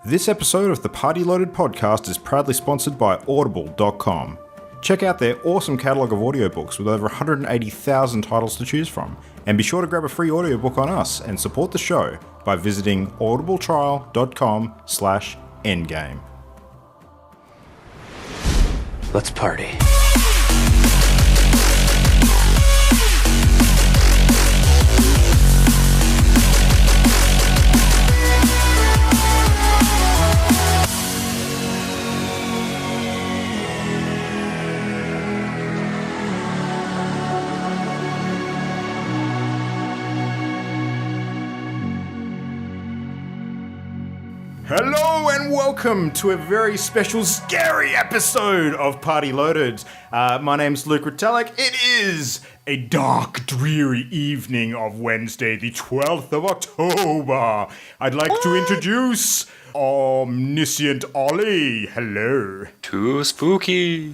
This episode of the Party Loaded podcast is proudly sponsored by Audible.com. Check out their awesome catalogue of audiobooks with over 180,000 titles to choose from. And be sure to grab a free audiobook on us and support the show by visiting audibletrial.com/endgame. Let's party. Hello and welcome to a very special, scary episode of Party Loaded. My name's Luke Retallick. It is a dark, dreary evening of Wednesday, the 12th of October. I'd like to introduce Omniscient Ollie. Hello. Too spooky.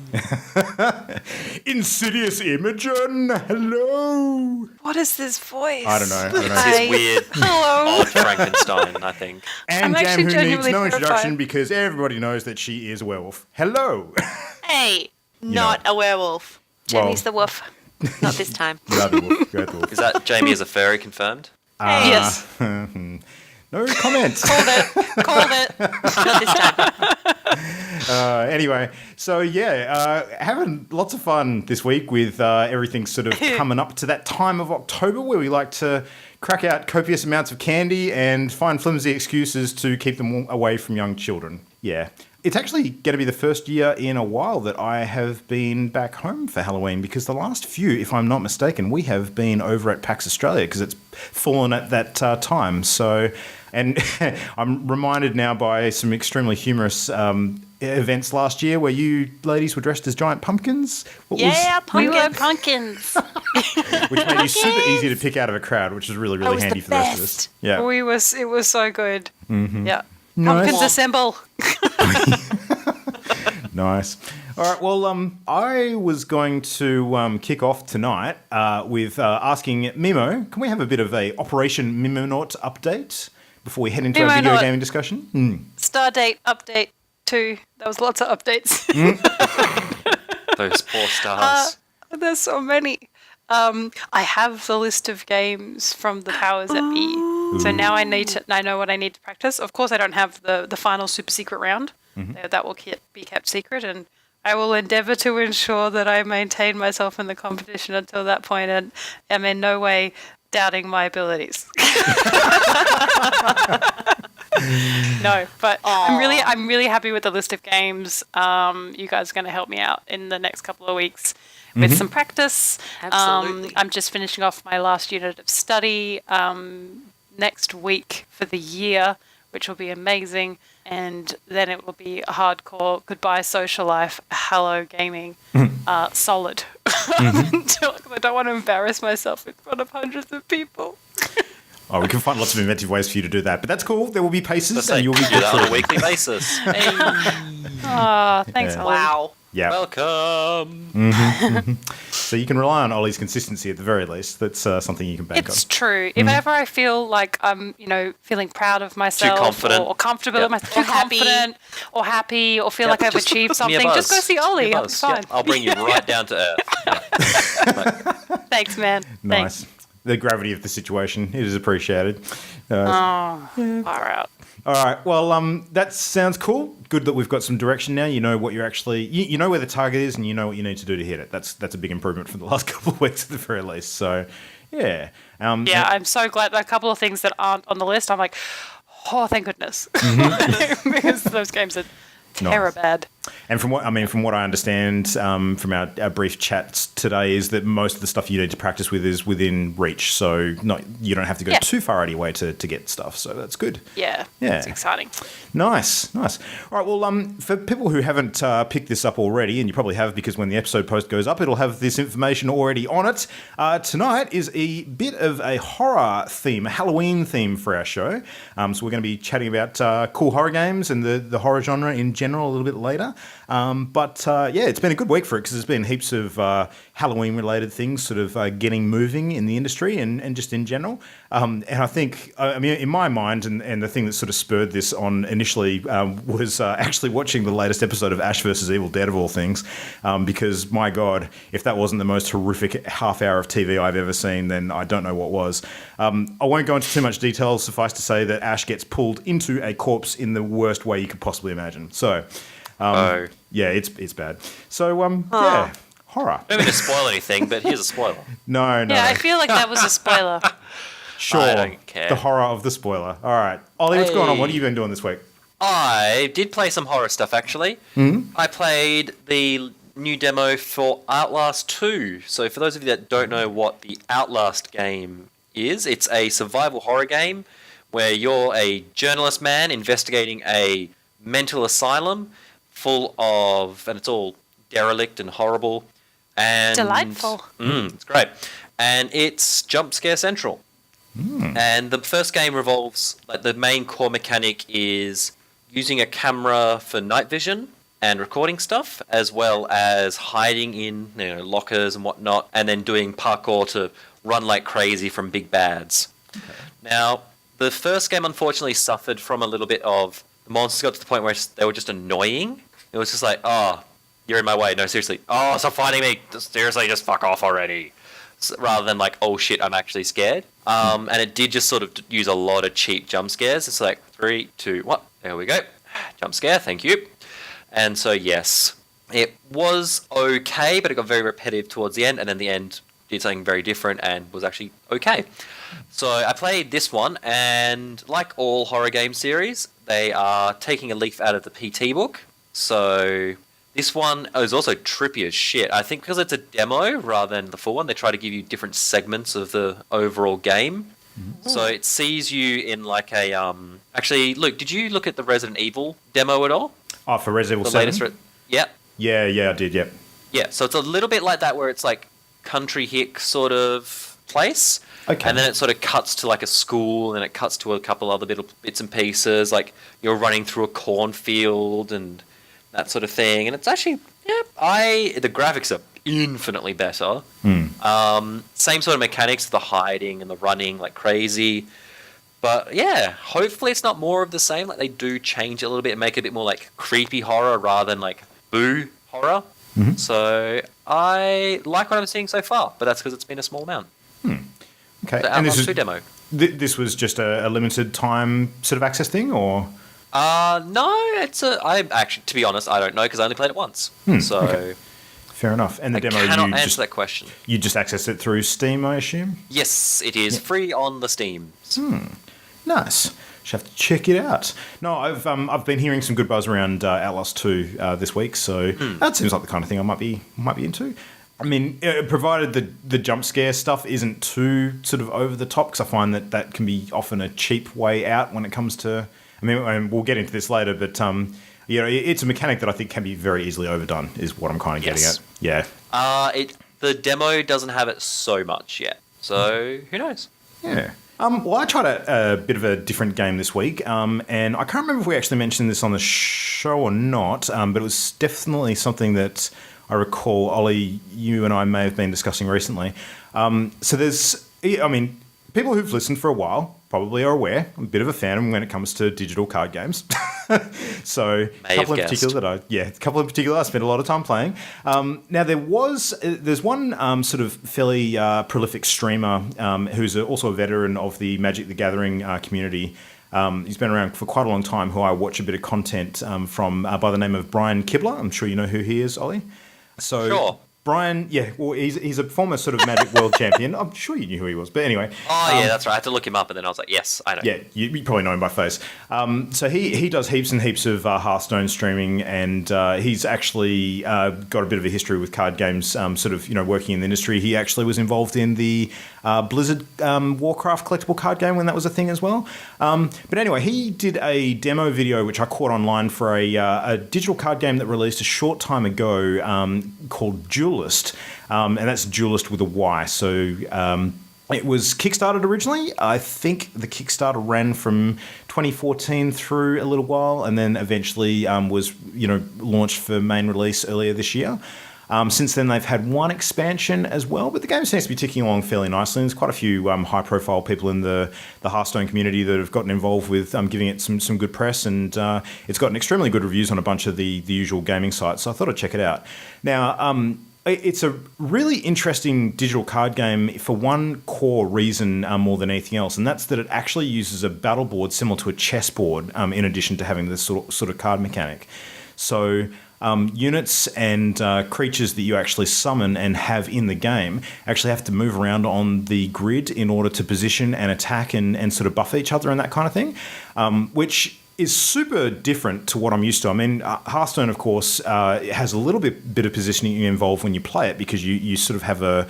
Insidious Imogen. Hello. What is this voice? I don't know. It's weird. Hello. Old Frankenstein, I think. And I'm Jam, actually who needs genuinely no introduction terrified. because everybody knows that she is a werewolf. Hello. Hey, not a werewolf. Jamie's the wolf. Not this time. Go the wolf. Go the wolf. Is that Jamie as a furry confirmed? Yes. No comments. Called it. Not this time. Anyway, so having lots of fun this week with everything sort of coming up to that time of October where we like to crack out copious amounts of candy and find flimsy excuses to keep them away from young children. Yeah. It's actually going to be the first year in a while that I have been back home for Halloween because the last few, if I'm not mistaken, we have been over at PAX Australia because it's fallen at that time. So, and I'm reminded now by some extremely humorous events last year where you ladies were dressed as giant pumpkins. We We were were pumpkins. Which made you super easy to pick out of a crowd, which is really, really was handy the for the rest of us. best. Yeah. It was so good. Mm-hmm. Yeah. Nice. Pumpkins assemble. Nice. All right. Well, I was going to kick off tonight with asking Mimo, can we have a bit of a Operation Mimonaut update before we head into our video Mimonaut. gaming discussion? Stardate update 2. There was lots of updates. Those poor stars. There's so many. I have the list of games from the powers that be. So now I know what I need to practice. Of course, I don't have the final super secret round. That will be kept secret, and I will endeavour to ensure that I maintain myself in the competition until that point, and am in no way doubting my abilities. No, but I'm really happy with the list of games. You guys are going to help me out in the next couple of weeks with some practice. Absolutely. I'm just finishing off my last unit of study next week for the year, which will be amazing. And then it will be a hardcore goodbye social life, hello gaming, solid. Until, 'cause I don't want to embarrass myself in front of hundreds of people. Oh, we can find lots of inventive ways for you to do that, but that's cool. There will be paces, Let's and say you'll be do that on a weekly basis. Thanks, Yeah. Ollie. Wow. Yeah. Welcome. So you can rely on Ollie's consistency at the very least. That's something you can bank It's on. true. If ever I feel like I'm, feeling proud of myself confident. or comfortable Yep. with myself, Or too happy. confident or happy or feel Yep, like I've just achieved give me a something, just go buzz. see Give me Ollie. a I'll be buzz. fine. Yep, I'll bring you right down to earth. Thanks, man. Nice. Thanks. The gravity of the situation, it is appreciated. Far out. All right. Well, that sounds cool. Good that we've got some direction now. You know what you're actually, you know where the target is, and you know what you need to do to hit it. That's a big improvement from the last couple of weeks at the very least. So, yeah. Yeah, I'm so glad. A couple of things that aren't on the list, I'm like, oh, thank goodness, because those games are terror bad. And from what I understand from our brief chats today, is that most of the stuff you need to practice with is within reach. So you don't have to go too far out of your way to get stuff. So that's good. Yeah, Yeah. it's exciting. Nice. All right. Well, for people who haven't picked this up already, and you probably have because when the episode post goes up, it'll have this information already on it. Tonight is a bit of a horror theme, a Halloween theme for our show. So we're going to be chatting about cool horror games and the horror genre in general a little bit later. It's been a good week for it because there's been heaps of Halloween-related things sort of getting moving in the industry and just in general. And I think, in my mind, and the thing that sort of spurred this on initially was actually watching the latest episode of Ash vs. Evil Dead of all things, because, my God, if that wasn't the most horrific half hour of TV I've ever seen, then I don't know what was. I won't go into too much detail. Suffice to say that Ash gets pulled into a corpse in the worst way you could possibly imagine. So, it's bad. So, horror. I don't mean to spoil anything, but here's a spoiler. No. Yeah, I feel like that was a spoiler. Sure. I don't care. The horror of the spoiler. All right. Ollie, what's going on? What have you been doing this week? I did play some horror stuff, actually. Mm-hmm. I played the new demo for Outlast 2. So for those of you that don't know what the Outlast game is, it's a survival horror game where you're a journalist man investigating a mental asylum full of, and it's all derelict and horrible. And Delightful. It's great. And it's jump scare central. And the first game revolves, like the main core mechanic is using a camera for night vision and recording stuff, as well as hiding in lockers and whatnot, and then doing parkour to run like crazy from big bads. Okay. Now, the first game unfortunately suffered from a little bit of the monsters got to the point where they were just annoying. It was just like, oh, you're in my way. No, seriously. Oh, stop fighting me. Seriously, just fuck off already. Rather than like, oh shit, I'm actually scared. And it did just sort of use a lot of cheap jump scares. It's like 3, 2, 1. There we go. Jump scare. Thank you. And so yes, it was okay, but it got very repetitive towards the end, and then the end did something very different and was actually okay. So I played this one, and like all horror game series, they are taking a leaf out of the PT book. So this one is also trippy as shit. I think because it's a demo rather than the full one, they try to give you different segments of the overall game. Mm-hmm. So it sees you in like a... Actually, Luke, did you look at the Resident Evil demo at all? Oh, for Resident Evil 7? Yeah, I did, yep. Yeah, so it's a little bit like that where it's like country hick sort of place. Okay. And then it sort of cuts to like a school, and it cuts to a couple other bits and pieces, like you're running through a cornfield and that sort of thing. And it's actually, the graphics are infinitely better. Same sort of mechanics, the hiding and the running like crazy. But yeah, hopefully it's not more of the same. Like they do change it a little bit and make it a bit more like creepy horror rather than like boo horror. Mm-hmm. So I like what I'm seeing so far, but that's because it's been a small amount. Okay, the and this is demo. This was just a limited time sort of access thing, or? No, I actually, to be honest, I don't know because I only played it once. So okay. Fair enough. And the demo, I cannot answer that question. You just access it through Steam, I assume? Yes, it is free on the Steam. Nice. Should have to check it out. No, I've been hearing some good buzz around Outlast 2 this week, so that seems like the kind of thing I might be into. I mean, provided the jump scare stuff isn't too sort of over the top, because I find that can be often a cheap way out when it comes to... I mean, and we'll get into this later, but it's a mechanic that I think can be very easily overdone, is what I'm kind of getting at. Yeah. The demo doesn't have it so much yet, so who knows? Yeah. Well, I tried a bit of a different game this week, and I can't remember if we actually mentioned this on the show or not, but it was definitely something that I recall, Ollie, you and I may have been discussing recently. So there's, people who've listened for a while probably are aware I'm a bit of a fan when it comes to digital card games. So a couple in particular I spent a lot of time playing. Now there's one sort of fairly prolific streamer who's also a veteran of the Magic the Gathering community. He's been around for quite a long time, who I watch a bit of content from by the name of Brian Kibler. I'm sure you know who he is, Ollie. So sure. Brian, he's a former sort of Magic World Champion. I'm sure you knew who he was, but anyway. Oh, yeah, that's right. I had to look him up, and then I was like, yes, I know. Yeah, you probably know him by face. So he does heaps and heaps of Hearthstone streaming, and he's actually got a bit of a history with card games, working in the industry. He actually was involved in the Blizzard Warcraft collectible card game when that was a thing as well. But anyway, he did a demo video, which I caught online for a digital card game that released a short time ago called Duelyst. And that's Duelyst with a Y. So It was kickstarted originally. I think the Kickstarter ran from 2014 through a little while, and then eventually was launched for main release earlier this year. Since then, they've had one expansion as well, but the game seems to be ticking along fairly nicely. There's quite a few high-profile people in the Hearthstone community that have gotten involved with giving it some good press, and it's gotten extremely good reviews on a bunch of the usual gaming sites, so I thought I'd check it out. Now, it's a really interesting digital card game for one core reason more than anything else, and that's that it actually uses a battle board similar to a chessboard in addition to having this sort of card mechanic. So units and creatures that you actually summon and have in the game actually have to move around on the grid in order to position and attack and sort of buff each other and that kind of thing, which is super different to what I'm used to. I mean, Hearthstone, of course, has a little bit of positioning involved when you play it, because you sort of have a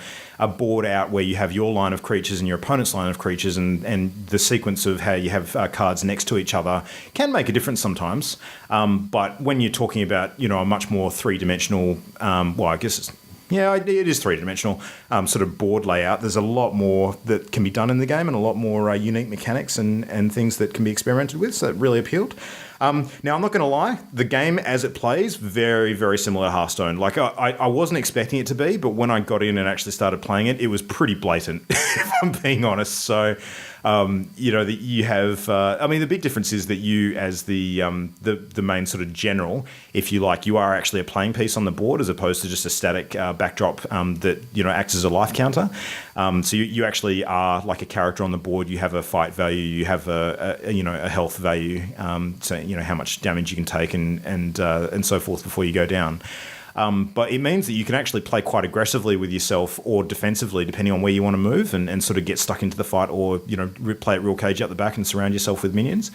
board out where you have your line of creatures and your opponent's line of creatures, and the sequence of how you have cards next to each other can make a difference sometimes. But when you're talking about, a much more three-dimensional, I guess it's... Yeah, it is three-dimensional sort of board layout. There's a lot more that can be done in the game and a lot more unique mechanics and things that can be experimented with, so it really appealed. Now, I'm not going to lie, the game as it plays, very, very similar to Hearthstone. Like, I wasn't expecting it to be, but when I got in and actually started playing it, it was pretty blatant, if I'm being honest. So, that you have... the big difference is that you, as the main sort of general, if you like, you are actually a playing piece on the board as opposed to just a static backdrop that, acts as a life counter. So you actually are like a character on the board. You have a fight value. You have a health value. So how much damage you can take and so forth before you go down. But it means that you can actually play quite aggressively with yourself or defensively, depending on where you want to move, and sort of get stuck into the fight, or play it real cage out the back and surround yourself with minions.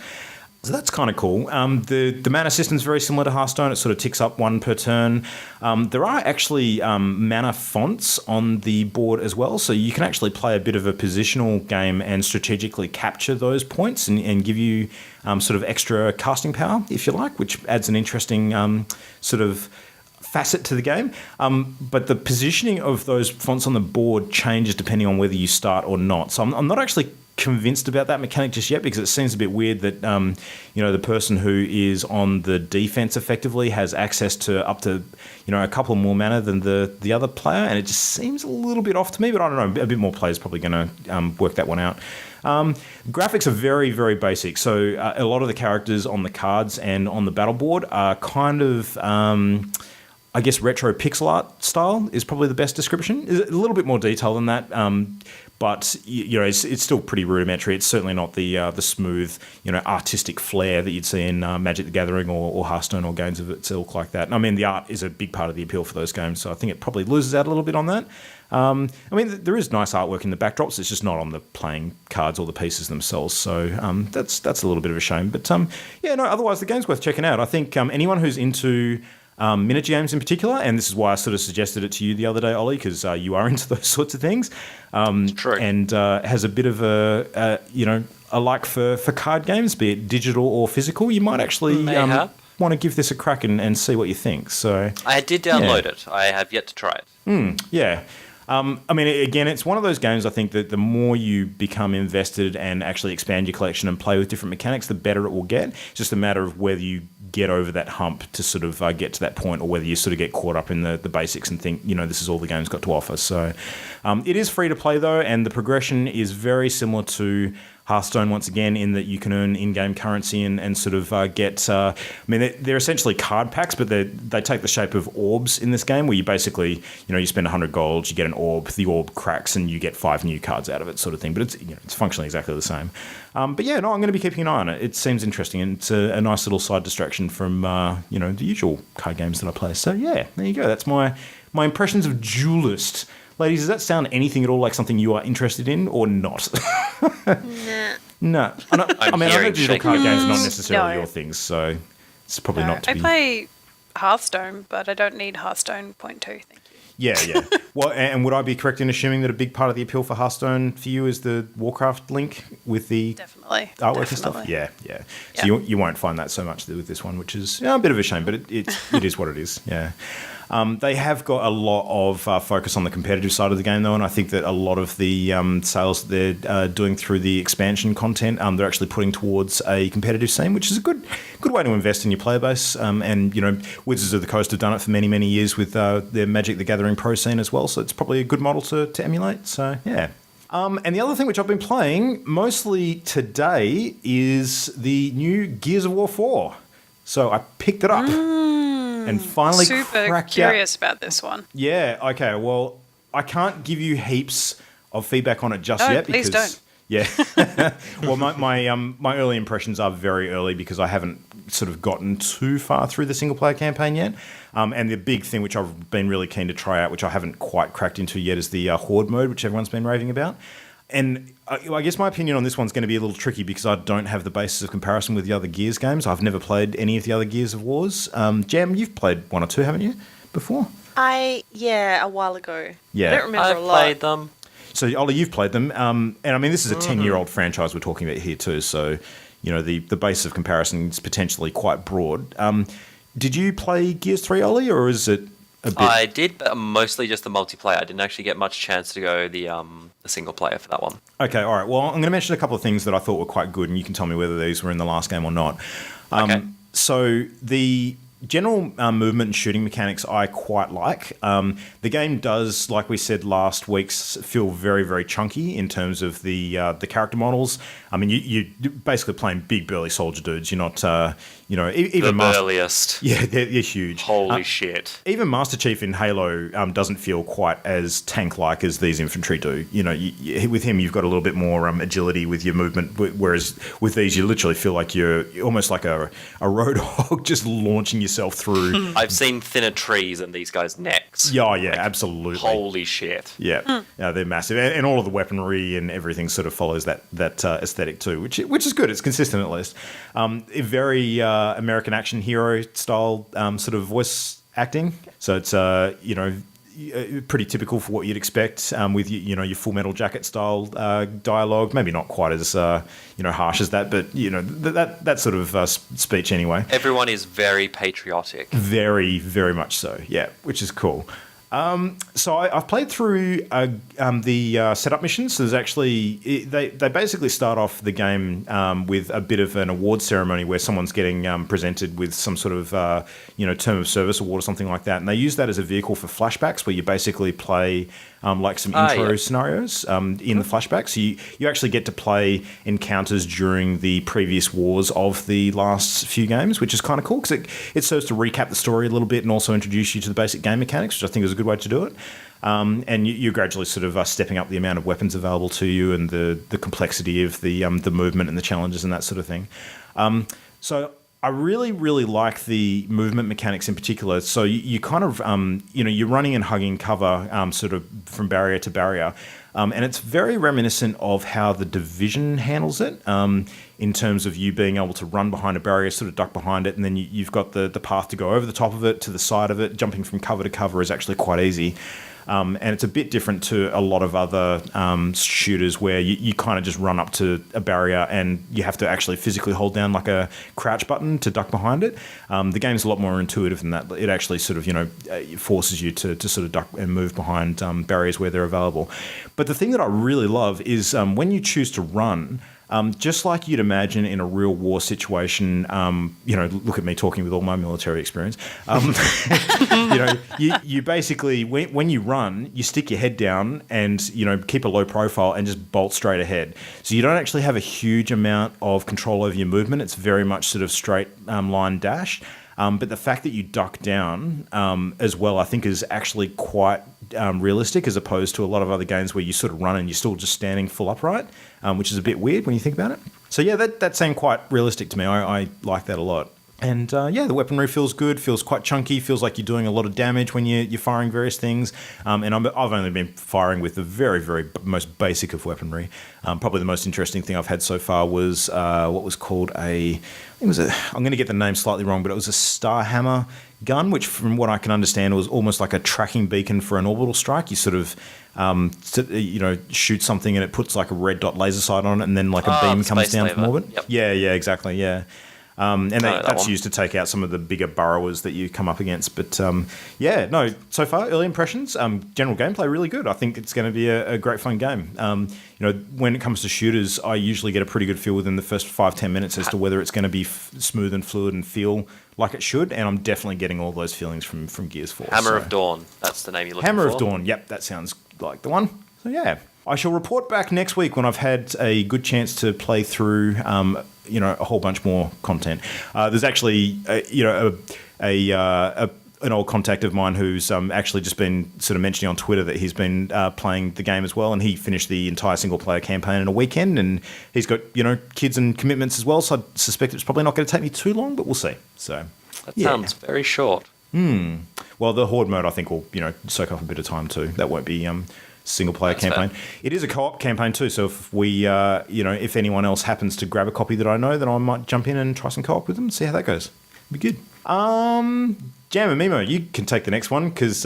So that's kind of cool. The mana system is very similar to Hearthstone. It sort of ticks up one per turn. There are actually mana fonts on the board as well, so you can actually play a bit of a positional game and strategically capture those points and give you sort of extra casting power, if you like, which adds an interesting sort of facet to the game. But the positioning of those fonts on the board changes depending on whether you start or not. So I'm not actually convinced about that mechanic just yet, because it seems a bit weird that the person who is on the defense effectively has access to up to a couple more mana than the other player, and it just seems a little bit off to me. But I don't know, a bit more players probably going to work that one out. Graphics are very, very basic, so a lot of the characters on the cards and on the battle board are kind of I guess retro pixel art style is probably the best description. There's a little bit more detail than that, but it's still pretty rudimentary. It's certainly not the smooth, artistic flair that you'd see in Magic the Gathering or Hearthstone or games of its ilk like that. And I mean, the art is a big part of the appeal for those games, so I think it probably loses out a little bit on that. There is nice artwork in the backdrops. It's just not on the playing cards or the pieces themselves. So that's a little bit of a shame. But otherwise the game's worth checking out. I think anyone who's into miniature games in particular, and this is why I sort of suggested it to you the other day, Ollie, because you are into those sorts of things. True. And has a bit of a like for card games, be it digital or physical. You might actually want to give this a crack and see what you think. So I did download it. I have yet to try it. Yeah. Again, it's one of those games, I think, that the more you become invested and actually expand your collection and play with different mechanics, the better it will get. It's just a matter of whether you get over that hump to sort of get to that point, or whether you sort of get caught up in the basics and think, this is all the game's got to offer. So it is free to play, though, and the progression is very similar to Hearthstone once again, in that you can earn in-game currency and sort of get... they're essentially card packs, but they take the shape of orbs in this game, where you basically, you spend 100 gold, you get an orb, the orb cracks, and you get 5 new cards out of it, sort of thing. But it's functionally exactly the same. I'm going to be keeping an eye on it. It seems interesting, and it's a nice little side distraction from, the usual card games that I play. So, yeah, there you go. That's my impressions of Duelyst. Ladies, does that sound anything at all like something you are interested in, or not? No. I know digital card games are not necessarily your things, so it's probably not to be... I play Hearthstone, but I don't need Hearthstone 0.2, thank you. Yeah. Well, and would I be correct in assuming that a big part of the appeal for Hearthstone for you is the Warcraft link with the artwork and stuff? Yeah. So you won't find that so much with this one, which is a bit of a shame, but it is what it is, yeah. They have got a lot of focus on the competitive side of the game, though, and I think that a lot of the sales that they're doing through the expansion content, they're actually putting towards a competitive scene, which is a good way to invest in your player base. And, Wizards of the Coast have done it for many, many years with their Magic the Gathering Pro scene as well, so it's probably a good model to emulate. So, yeah. And the other thing which I've been playing mostly today is the new Gears of War 4. So I picked it up and finally Super cracked curious about this one. Yeah, okay. Well, I can't give you heaps of feedback on it just yet please because... don't. Yeah. Well, my early impressions are very early because I haven't sort of gotten too far through the single-player campaign yet. And the big thing which I've been really keen to try out, which I haven't quite cracked into yet, is the Horde mode, which everyone's been raving about. And I guess my opinion on this one's going to be a little tricky because I don't have the basis of comparison with the other Gears games. I've never played any of the other Gears of Wars. Jam, you've played one or two, haven't you, before? A while ago. Yeah. I don't remember I've a lot. played them. So, Ollie, you've played them. And I mean, this is a 10-year-old franchise we're talking about here too. So, the basis of comparison is potentially quite broad. Did you play Gears 3, Ollie, or is it a bit... I did, but mostly just the multiplayer. I didn't actually get much chance to go the single player for that one. Okay, all right. Well, I'm going to mention a couple of things that I thought were quite good, and you can tell me whether these were in the last game or not. Okay. So the general movement and shooting mechanics I quite like. The game does, like we said last week, feel very, very chunky in terms of the character models. I mean, you're basically playing big, burly soldier dudes. You're not, even the burliest. Yeah, they're huge. Holy shit. Even Master Chief in Halo doesn't feel quite as tank-like as these infantry do. With him, you've got a little bit more agility with your movement, whereas with these, you literally feel like you're almost like a road hog just launching yourself through. I've seen thinner trees in these guys' necks. Yeah, absolutely. Holy shit. Yeah, they're massive, and all of the weaponry and everything sort of follows that aesthetic too, which is good. It's consistent at least. A very American action hero style sort of voice acting. So it's pretty typical for what you'd expect with your Full Metal Jacket style dialogue. Maybe not quite as harsh as that, but that sort of speech anyway. Everyone is very patriotic. Very, very much so. Yeah, which is cool. So I've played through the setup missions. So there's actually they basically start off the game with a bit of an award ceremony where someone's getting presented with some sort of term of service award or something like that, and they use that as a vehicle for flashbacks where you basically play like some intro scenarios in the flashbacks. So you actually get to play encounters during the previous wars of the last few games, which is kind of cool because it serves to recap the story a little bit and also introduce you to the basic game mechanics, which I think is a good way to do it. And you're gradually sort of stepping up the amount of weapons available to you and the complexity of the movement and the challenges and that sort of thing. So I really, really like the movement mechanics in particular. So you kind of, you're running and hugging cover sort of from barrier to barrier. And it's very reminiscent of how the Division handles it in terms of you being able to run behind a barrier, sort of duck behind it, and then you've got the path to go over the top of it, to the side of it. Jumping from cover to cover is actually quite easy. And it's a bit different to a lot of other shooters where you kind of just run up to a barrier and you have to actually physically hold down like a crouch button to duck behind it. The game's a lot more intuitive than that. It actually sort of, it forces you to sort of duck and move behind barriers where they're available. But the thing that I really love is when you choose to run, just like you'd imagine in a real war situation, look at me talking with all my military experience. You basically, when you run, you stick your head down and, keep a low profile and just bolt straight ahead. So you don't actually have a huge amount of control over your movement. It's very much sort of straight line dash. But the fact that you duck down as well, I think, is actually quite realistic as opposed to a lot of other games where you sort of run and you're still just standing full upright, which is a bit weird when you think about it. So yeah, that seemed quite realistic to me. I like that a lot. And the weaponry feels good, feels quite chunky, feels like you're doing a lot of damage when you're firing various things. And I've only been firing with the very, very most basic of weaponry. Probably the most interesting thing I've had so far was what was called I'm going to get the name slightly wrong, but it was a Star Hammer gun, which from what I can understand was almost like a tracking beacon for an orbital strike. You sort of shoot something and it puts like a red dot laser sight on it, and then like a beam comes down from orbit. Yep. Yeah, exactly, yeah. That's used to take out some of the bigger burrowers that you come up against. But so far, early impressions, general gameplay, really good. I think it's going to be a great fun game. When it comes to shooters, I usually get a pretty good feel within the first 5-10 minutes as to whether it's going to be smooth and fluid and feel like it should, and I'm definitely getting all those feelings from Gears 4. Hammer of Dawn, that's the name you're looking Hammer for. of Dawn, yep, that sounds like the one. So yeah, I shall report back next week when I've had a good chance to play through, a whole bunch more content. There's actually, an old contact of mine who's actually just been sort of mentioning on Twitter that he's been playing the game as well, and he finished the entire single-player campaign in a weekend, and he's got, kids and commitments as well, so I suspect it's probably not going to take me too long, but we'll see. So that sounds very short. Well, the Horde mode, I think, will, soak up a bit of time too. That won't be single-player campaign. Fair. It is a co-op campaign too, so if we, if anyone else happens to grab a copy that I know, then I might jump in and try some co-op with them and see how that goes. It'll be good. Jam and Mimo, you can take the next one because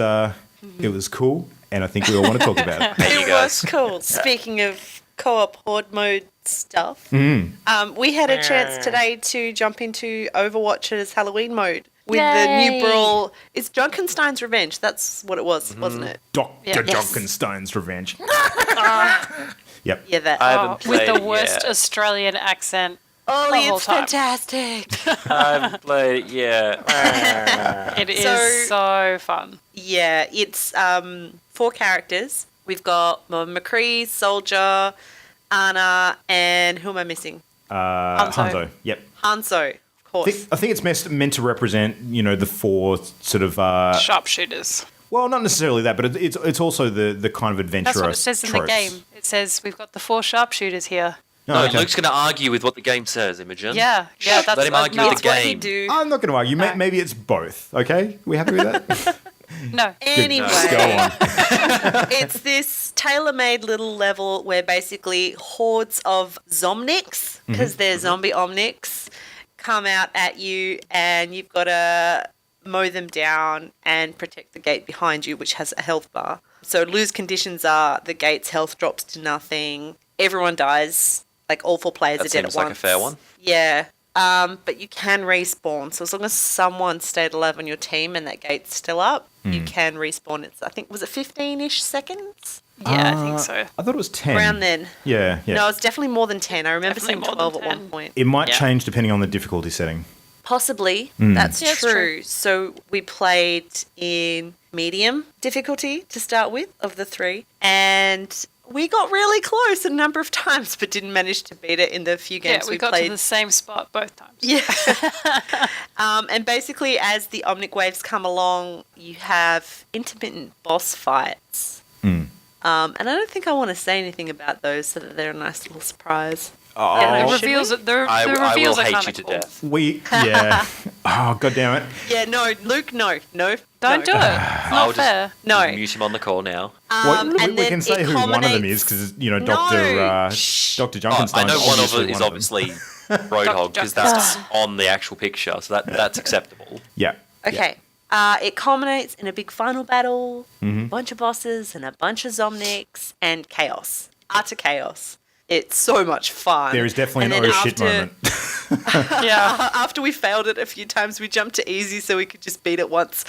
it was cool, and I think we all want to talk about it. It was cool. Speaking of co-op Horde mode stuff, we had a chance today to jump into Overwatch's Halloween mode with the new brawl. It's Junkenstein's Revenge. That's what it was, wasn't it? Dr. Junkenstein's Revenge. Yep. Yeah, that. I haven't played with the worst Australian accent. Ollie, the whole it's time. fantastic. I haven't played it yet. It is so fun. Yeah, it's 4 characters. We've got McCree, Soldier, Anna, and who am I missing? Hanzo. Yep. Hanzo, of course. I think it's meant to represent, the 4 sort of Sharpshooters. Well, not necessarily that, but it's also the kind of adventurous. That's what it says in the game. It says we've got the 4 sharpshooters here. No, Luke's going to argue with what the game says, Imogen. Yeah. That's Let him argue with the game. I'm not going to argue. No. Maybe it's both. Okay, we happy with that? No. Anyway, go on. It's this tailor-made little level where basically hordes of Zomnics, because they're zombie Omnics, come out at you, and you've got to mow them down and protect the gate behind you, which has a health bar. So lose conditions are the gate's health drops to nothing, everyone dies. Like, all 4 players are dead at once. That seems like a fair one. Yeah. But you can respawn. So as long as someone stayed alive on your team and that gate's still up, you can respawn. It's, I think, was it 15-ish seconds? Yeah, I think so. I thought it was 10. Around then. Yeah. No, it's definitely more than 10. I remember Definitely seeing more 12 than at 10. one point. It might change depending on the difficulty setting. Possibly. That's Yeah, it's true. true. So we played in medium difficulty to start with of the 3. And we got really close a number of times, but didn't manage to beat it in the few games we got played. to the same spot both times. Yeah. And basically, as the Omnic waves come along, you have intermittent boss fights. And I don't think I want to say anything about those so that they're a nice little surprise. Yeah, the should we? reveals, the I reveals will are hate kind you of to cool. death. Oh, God damn it. Yeah, no, Luke, no. Don't do it. It's not fair. No. Mute him on the call now. We and can say it who one of them culminates- is because, No. Dr. Junkenstein. I know one of obviously it is one obviously Roadhog because that's on the actual picture, so that's acceptable. Yeah. Okay. It culminates in a big final battle, a bunch of bosses and a bunch of Zomnics, and chaos. Utter chaos. It's so much fun. There is definitely And an then oh shit moment. Yeah. After we failed it a few times, we jumped to easy so we could just beat it once.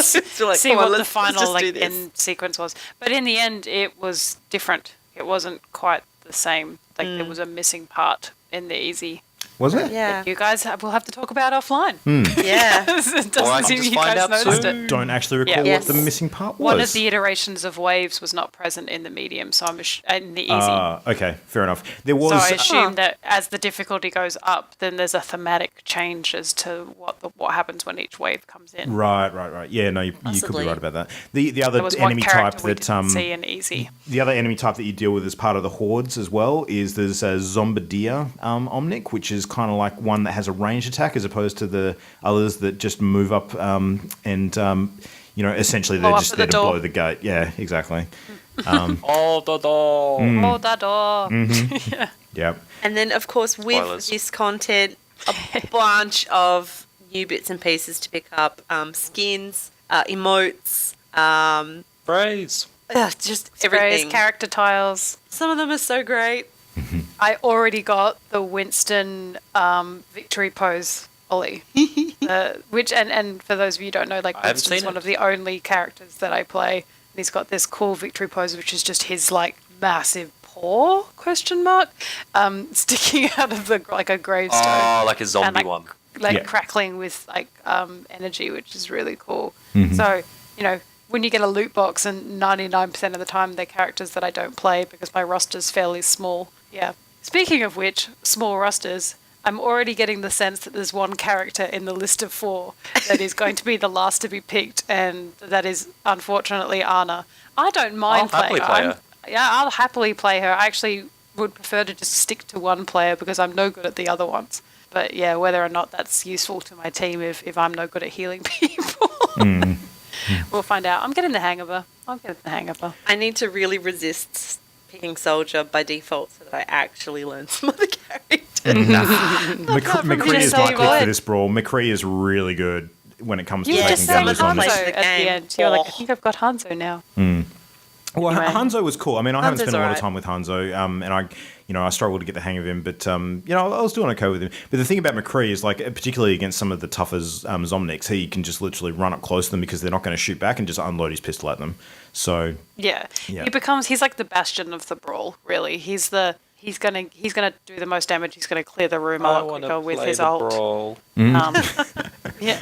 So like, See come on, what the let's final just do this. end sequence was. But in the end, it was different. It wasn't quite the same. Like there was a missing part in the easy. Was it? Yeah. You guys will have to talk about offline. Yeah. It doesn't Or I can seem just you find guys out noticed soon. it. Don't actually recall Yes. what the missing part was. One of the iterations of waves was not present in the medium, so I'm in the easy. Okay, fair enough. There was. So I assume that as the difficulty goes up, then there's a thematic change as to what happens when each wave comes in. Right. Yeah, no, you could be Possibly. right about that. The other There was one enemy type character we that didn't see in easy. the other enemy type that you deal with as part of the hordes as well is there's a Zombardier Omnic, which is kind of like one that has a ranged attack as opposed to the others that just move up essentially they're Blow up just at there the to door. blow the gate. Yeah, exactly. Oh, the door. Oh, that door. Yep. And then, of course, with Spoilers. this content, a bunch of new bits and pieces to pick up. Skins, emotes, Praise. just Sprays, everything. character tiles. Some of them are so great. I already got the Winston victory pose Ollie, which and for those of you who don't know, like Winston's one of the only characters that I play. And he's got this cool victory pose, which is just his like massive paw sticking out of the like a gravestone. Oh, like a zombie and, one. Crackling with like energy, which is really cool. So, when you get a loot box, and 99% of the time they're characters that I don't play because my roster's fairly small. Yeah. Speaking of which, small rosters, I'm already getting the sense that there's one character in the list of 4 that is going to be the last to be picked, and that is unfortunately Anna. I don't mind playing her. I'll happily play her. I actually would prefer to just stick to one player because I'm no good at the other ones. But yeah, whether or not that's useful to my team if I'm no good at healing people. We'll find out. I'm getting the hang of her. I need to really resist picking soldier by default so that I actually learn some of the characters. McCree is my pick for this brawl. McCree is really good when it comes to taking down the zombies. At the end, you're like, I think I've got Hanzo now. Well, Anyway. Hanzo was cool. I mean, I haven't spent a lot of alright. time with Hanzo, and I struggled to get the hang of him, but I was doing okay with him. But the thing about McCree is, like, particularly against some of the tougher Zomnics, he can just literally run up close to them because they're not going to shoot back and just unload his pistol at them. So Yeah. He's like the bastion of the brawl, really. He's gonna do the most damage. He's gonna clear the room a lot quicker with his ult. Yeah.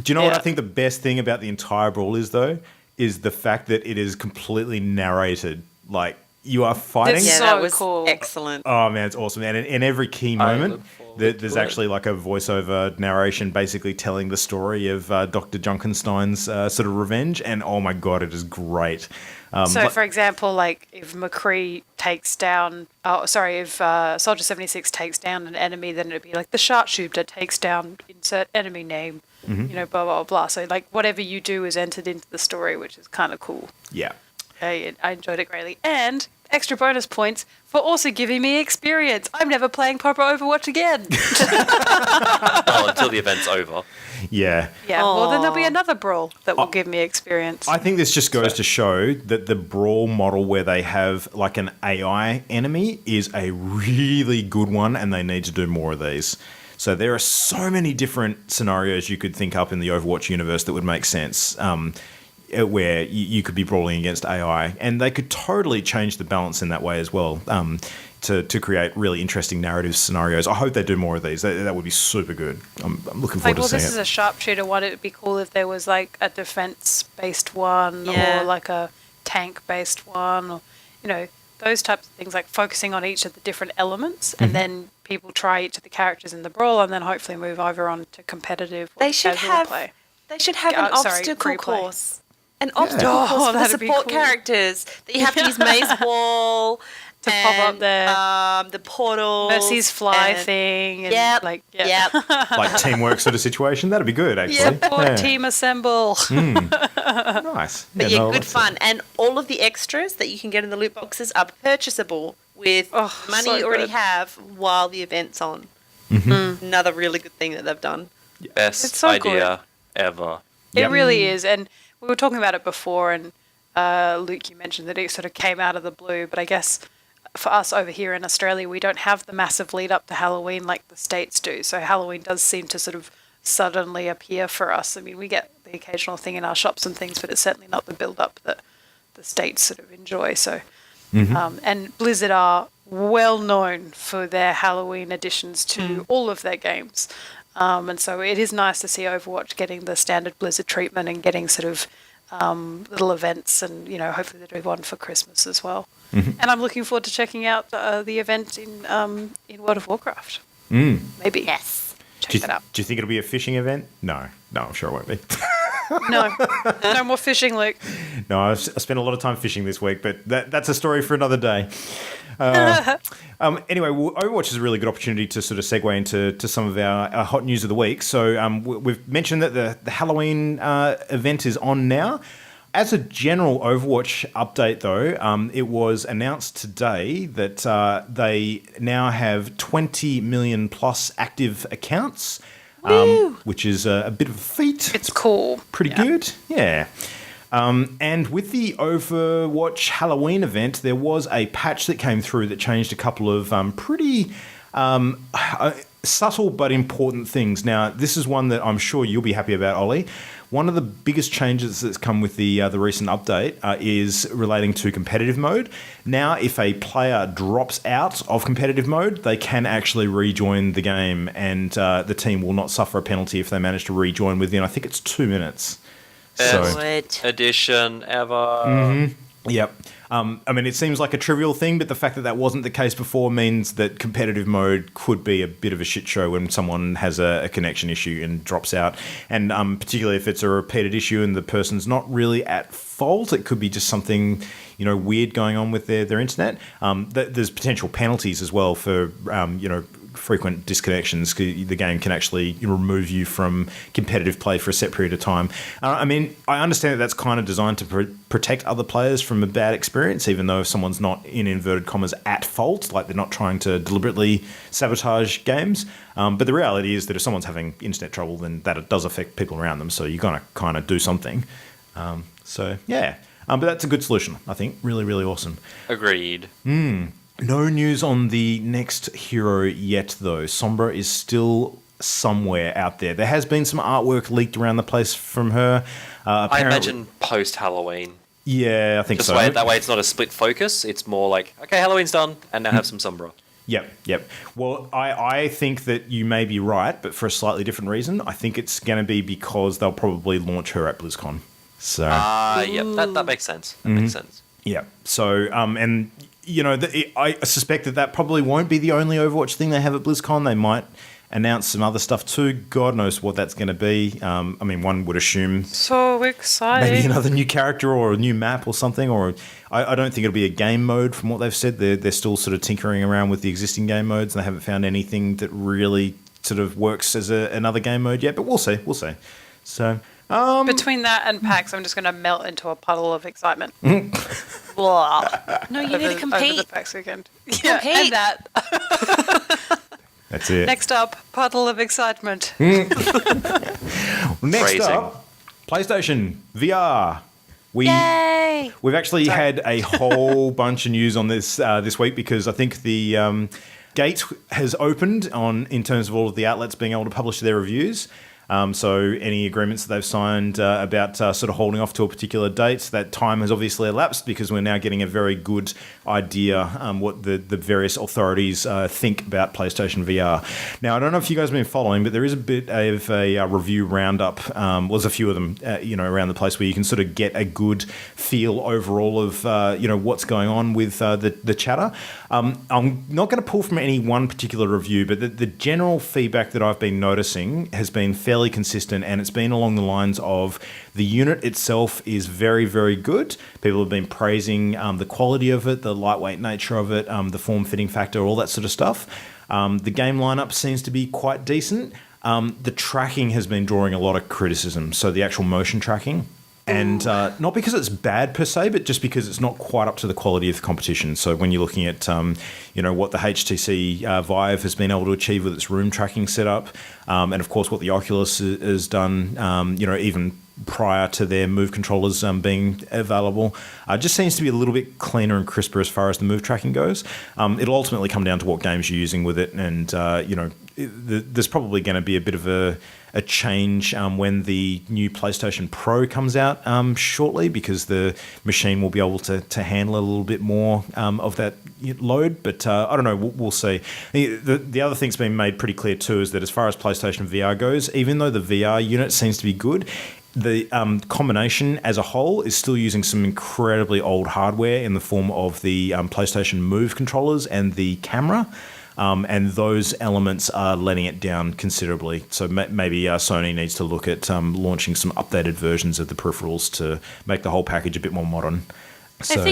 do you know what I think the best thing about the entire brawl is, though? Is the fact that it is completely narrated. Like, you are fighting. That's that so was cool. excellent. Oh, man, it's awesome. And in every key moment, there's actually like a voiceover narration basically telling the story of Dr. Junkenstein's sort of revenge. And oh my God, it is great. For example, like if McCree takes down, if Soldier 76 takes down an enemy, then it'd be like the sharpshooter takes down insert enemy name, blah, blah, blah. So like whatever you do is entered into the story, which is kind of cool. Yeah. I enjoyed it greatly. And extra bonus points for also giving me experience. I'm never playing proper Overwatch again. Until the event's over. Yeah. Yeah, well, then there'll be another brawl that will give me experience. I think this just goes to show that the brawl model where they have like an AI enemy is a really good one, and they need to do more of these. So there are so many different scenarios you could think up in the Overwatch universe that would make sense, where you could be brawling against AI, and they could totally change the balance in that way as well, to create really interesting narrative scenarios. I hope they do more of these. That would be super good. I'm looking forward to seeing this is a sharpshooter one. It would be cool if there was like a defense-based one or like a tank-based one, or those types of things, like focusing on each of the different elements, and then people try each of the characters in the brawl, and then hopefully move over on to competitive or casual play. They should have an obstacle free-play. course. An obstacle course for the that'd be support cool. characters that you have to use Maze Wall To pop up there. the portal, Mercy's fly thing. And like like teamwork sort of situation. That'd be good, actually. Support team assemble. Nice. But good fun, and all of the extras that you can get in the loot boxes are purchasable with money so you already good. have while the event's on. Another really good thing that they've done. Best It's so idea ever. It really is. And we were talking about it before, and Luke, you mentioned that it sort of came out of the blue, but I guess for us over here in Australia, we don't have the massive lead up to Halloween like the States do. So Halloween does seem to sort of suddenly appear for us. I mean, we get the occasional thing in our shops and things, but it's certainly not the build up that the States sort of enjoy. So, and Blizzard are well known for their Halloween additions to all of their games. And so it is nice to see Overwatch getting the standard Blizzard treatment and getting sort of little events, and hopefully they do one for Christmas as well. And I'm looking forward to checking out the event in World of Warcraft. Maybe. Yes. Check that out. Do you think it'll be a fishing event? No, I'm sure it won't be. No more fishing, Luke. No, I spent a lot of time fishing this week, but that's a story for another day. Anyway, Overwatch is a really good opportunity to sort of segue into some of our hot news of the week. So we've mentioned that the Halloween event is on now. As a general Overwatch update, though, it was announced today that they now have 20 million plus active accounts, which is a bit of a feat. It's cool. Pretty good, yeah. And with the Overwatch Halloween event, there was a patch that came through that changed a couple of pretty subtle but important things. Now, this is one that I'm sure you'll be happy about, Ollie. One of the biggest changes that's come with the recent update is relating to competitive mode. Now, if a player drops out of competitive mode, they can actually rejoin the game, and the team will not suffer a penalty if they manage to rejoin within, I think it's 2 minutes. Best addition ever. Mm-hmm. Yep. I mean, it seems like a trivial thing, but the fact that that wasn't the case before means that competitive mode could be a bit of a shit show when someone has a connection issue and drops out. And particularly if it's a repeated issue and the person's not really at fault, it could be just something, weird going on with their internet. There's potential penalties as well for, frequent disconnections. The game can actually remove you from competitive play for a set period of time. I mean, I understand that that's kind of designed to protect other players from a bad experience, even though if someone's not, in inverted commas, at fault, like they're not trying to deliberately sabotage games. But the reality is that if someone's having internet trouble, then that does affect people around them, so you're going to kind of do something. But that's a good solution, I think. Really, really awesome. Agreed. No news on the next hero yet, though. Sombra is still somewhere out there. There has been some artwork leaked around the place from her. I imagine post-Halloween. Yeah, I think so. That way it's not a split focus. It's more like, okay, Halloween's done, and now have some Sombra. Yep. Well, I think that you may be right, but for a slightly different reason. I think it's going to be because they'll probably launch her at BlizzCon. So, that makes sense. That makes sense. Yeah. So, I suspect that probably won't be the only Overwatch thing they have at BlizzCon. They might announce some other stuff too. God knows what that's going to be. I mean, one would assume so exciting. Maybe another new character or a new map or something. Or I don't think it'll be a game mode from what they've said. They're still sort of tinkering around with the existing game modes, and they haven't found anything that really sort of works as another game mode yet. But we'll see. So. Between that and PAX, I'm just going to melt into a puddle of excitement. Blah. No, you need to compete. Over the PAX weekend. Yeah, and that. That's it. Next up, puddle of excitement. Next up, PlayStation VR. Yay! We've actually had a whole bunch of news on this this week because I think the gate has opened in terms of all of the outlets being able to publish their reviews. So any agreements that they've signed about sort of holding off to a particular date, that time has obviously elapsed because we're now getting a very good idea what the various authorities think about PlayStation VR. Now, I don't know if you guys have been following, but there is a bit of a review roundup. There's a few of them, around the place where you can sort of get a good feel overall of, what's going on with the chatter. I'm not going to pull from any one particular review, but the general feedback that I've been noticing has been fairly consistent, and it's been along the lines of the unit itself is very, very good. People have been praising the quality of it, the lightweight nature of it, the form-fitting factor, all that sort of stuff. The game lineup seems to be quite decent. The tracking has been drawing a lot of criticism, so the actual motion tracking. And not because it's bad per se, but just because it's not quite up to the quality of the competition. So when you're looking at, what the HTC Vive has been able to achieve with its room tracking setup, and of course what the Oculus has done, even prior to their Move controllers being available, just seems to be a little bit cleaner and crisper as far as the Move tracking goes. It'll ultimately come down to what games you're using with it, and there's probably going to be a bit of a change when the new PlayStation Pro comes out shortly, because the machine will be able to handle a little bit more of that load. But I don't know, we'll see. The other thing's been made pretty clear too is that as far as PlayStation VR goes, even though the VR unit seems to be good, the combination as a whole is still using some incredibly old hardware in the form of the PlayStation Move controllers and the camera. And those elements are letting it down considerably. So maybe Sony needs to look at launching some updated versions of the peripherals to make the whole package a bit more modern. So,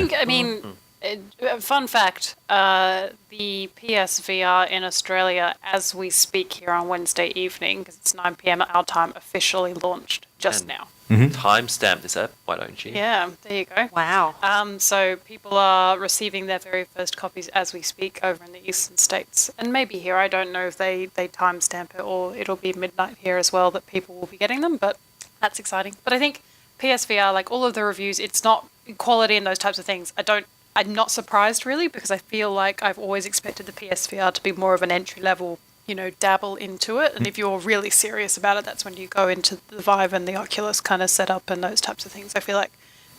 Fun fact, the PSVR in Australia, as we speak here on Wednesday evening, because it's 9 p.m. our time, officially launched just now. Timestamp this up, why don't you? Yeah, there you go. Wow. So people are receiving their very first copies as we speak over in the eastern states. And maybe here, I don't know if they timestamp it or it'll be midnight here as well that people will be getting them, but that's exciting. But I think PSVR, like all of the reviews, it's not quality and those types of things. I'm not surprised really, because I feel like I've always expected the PSVR to be more of an entry level, dabble into it. And if you're really serious about it, that's when you go into the Vive and the Oculus kind of setup and those types of things. I feel like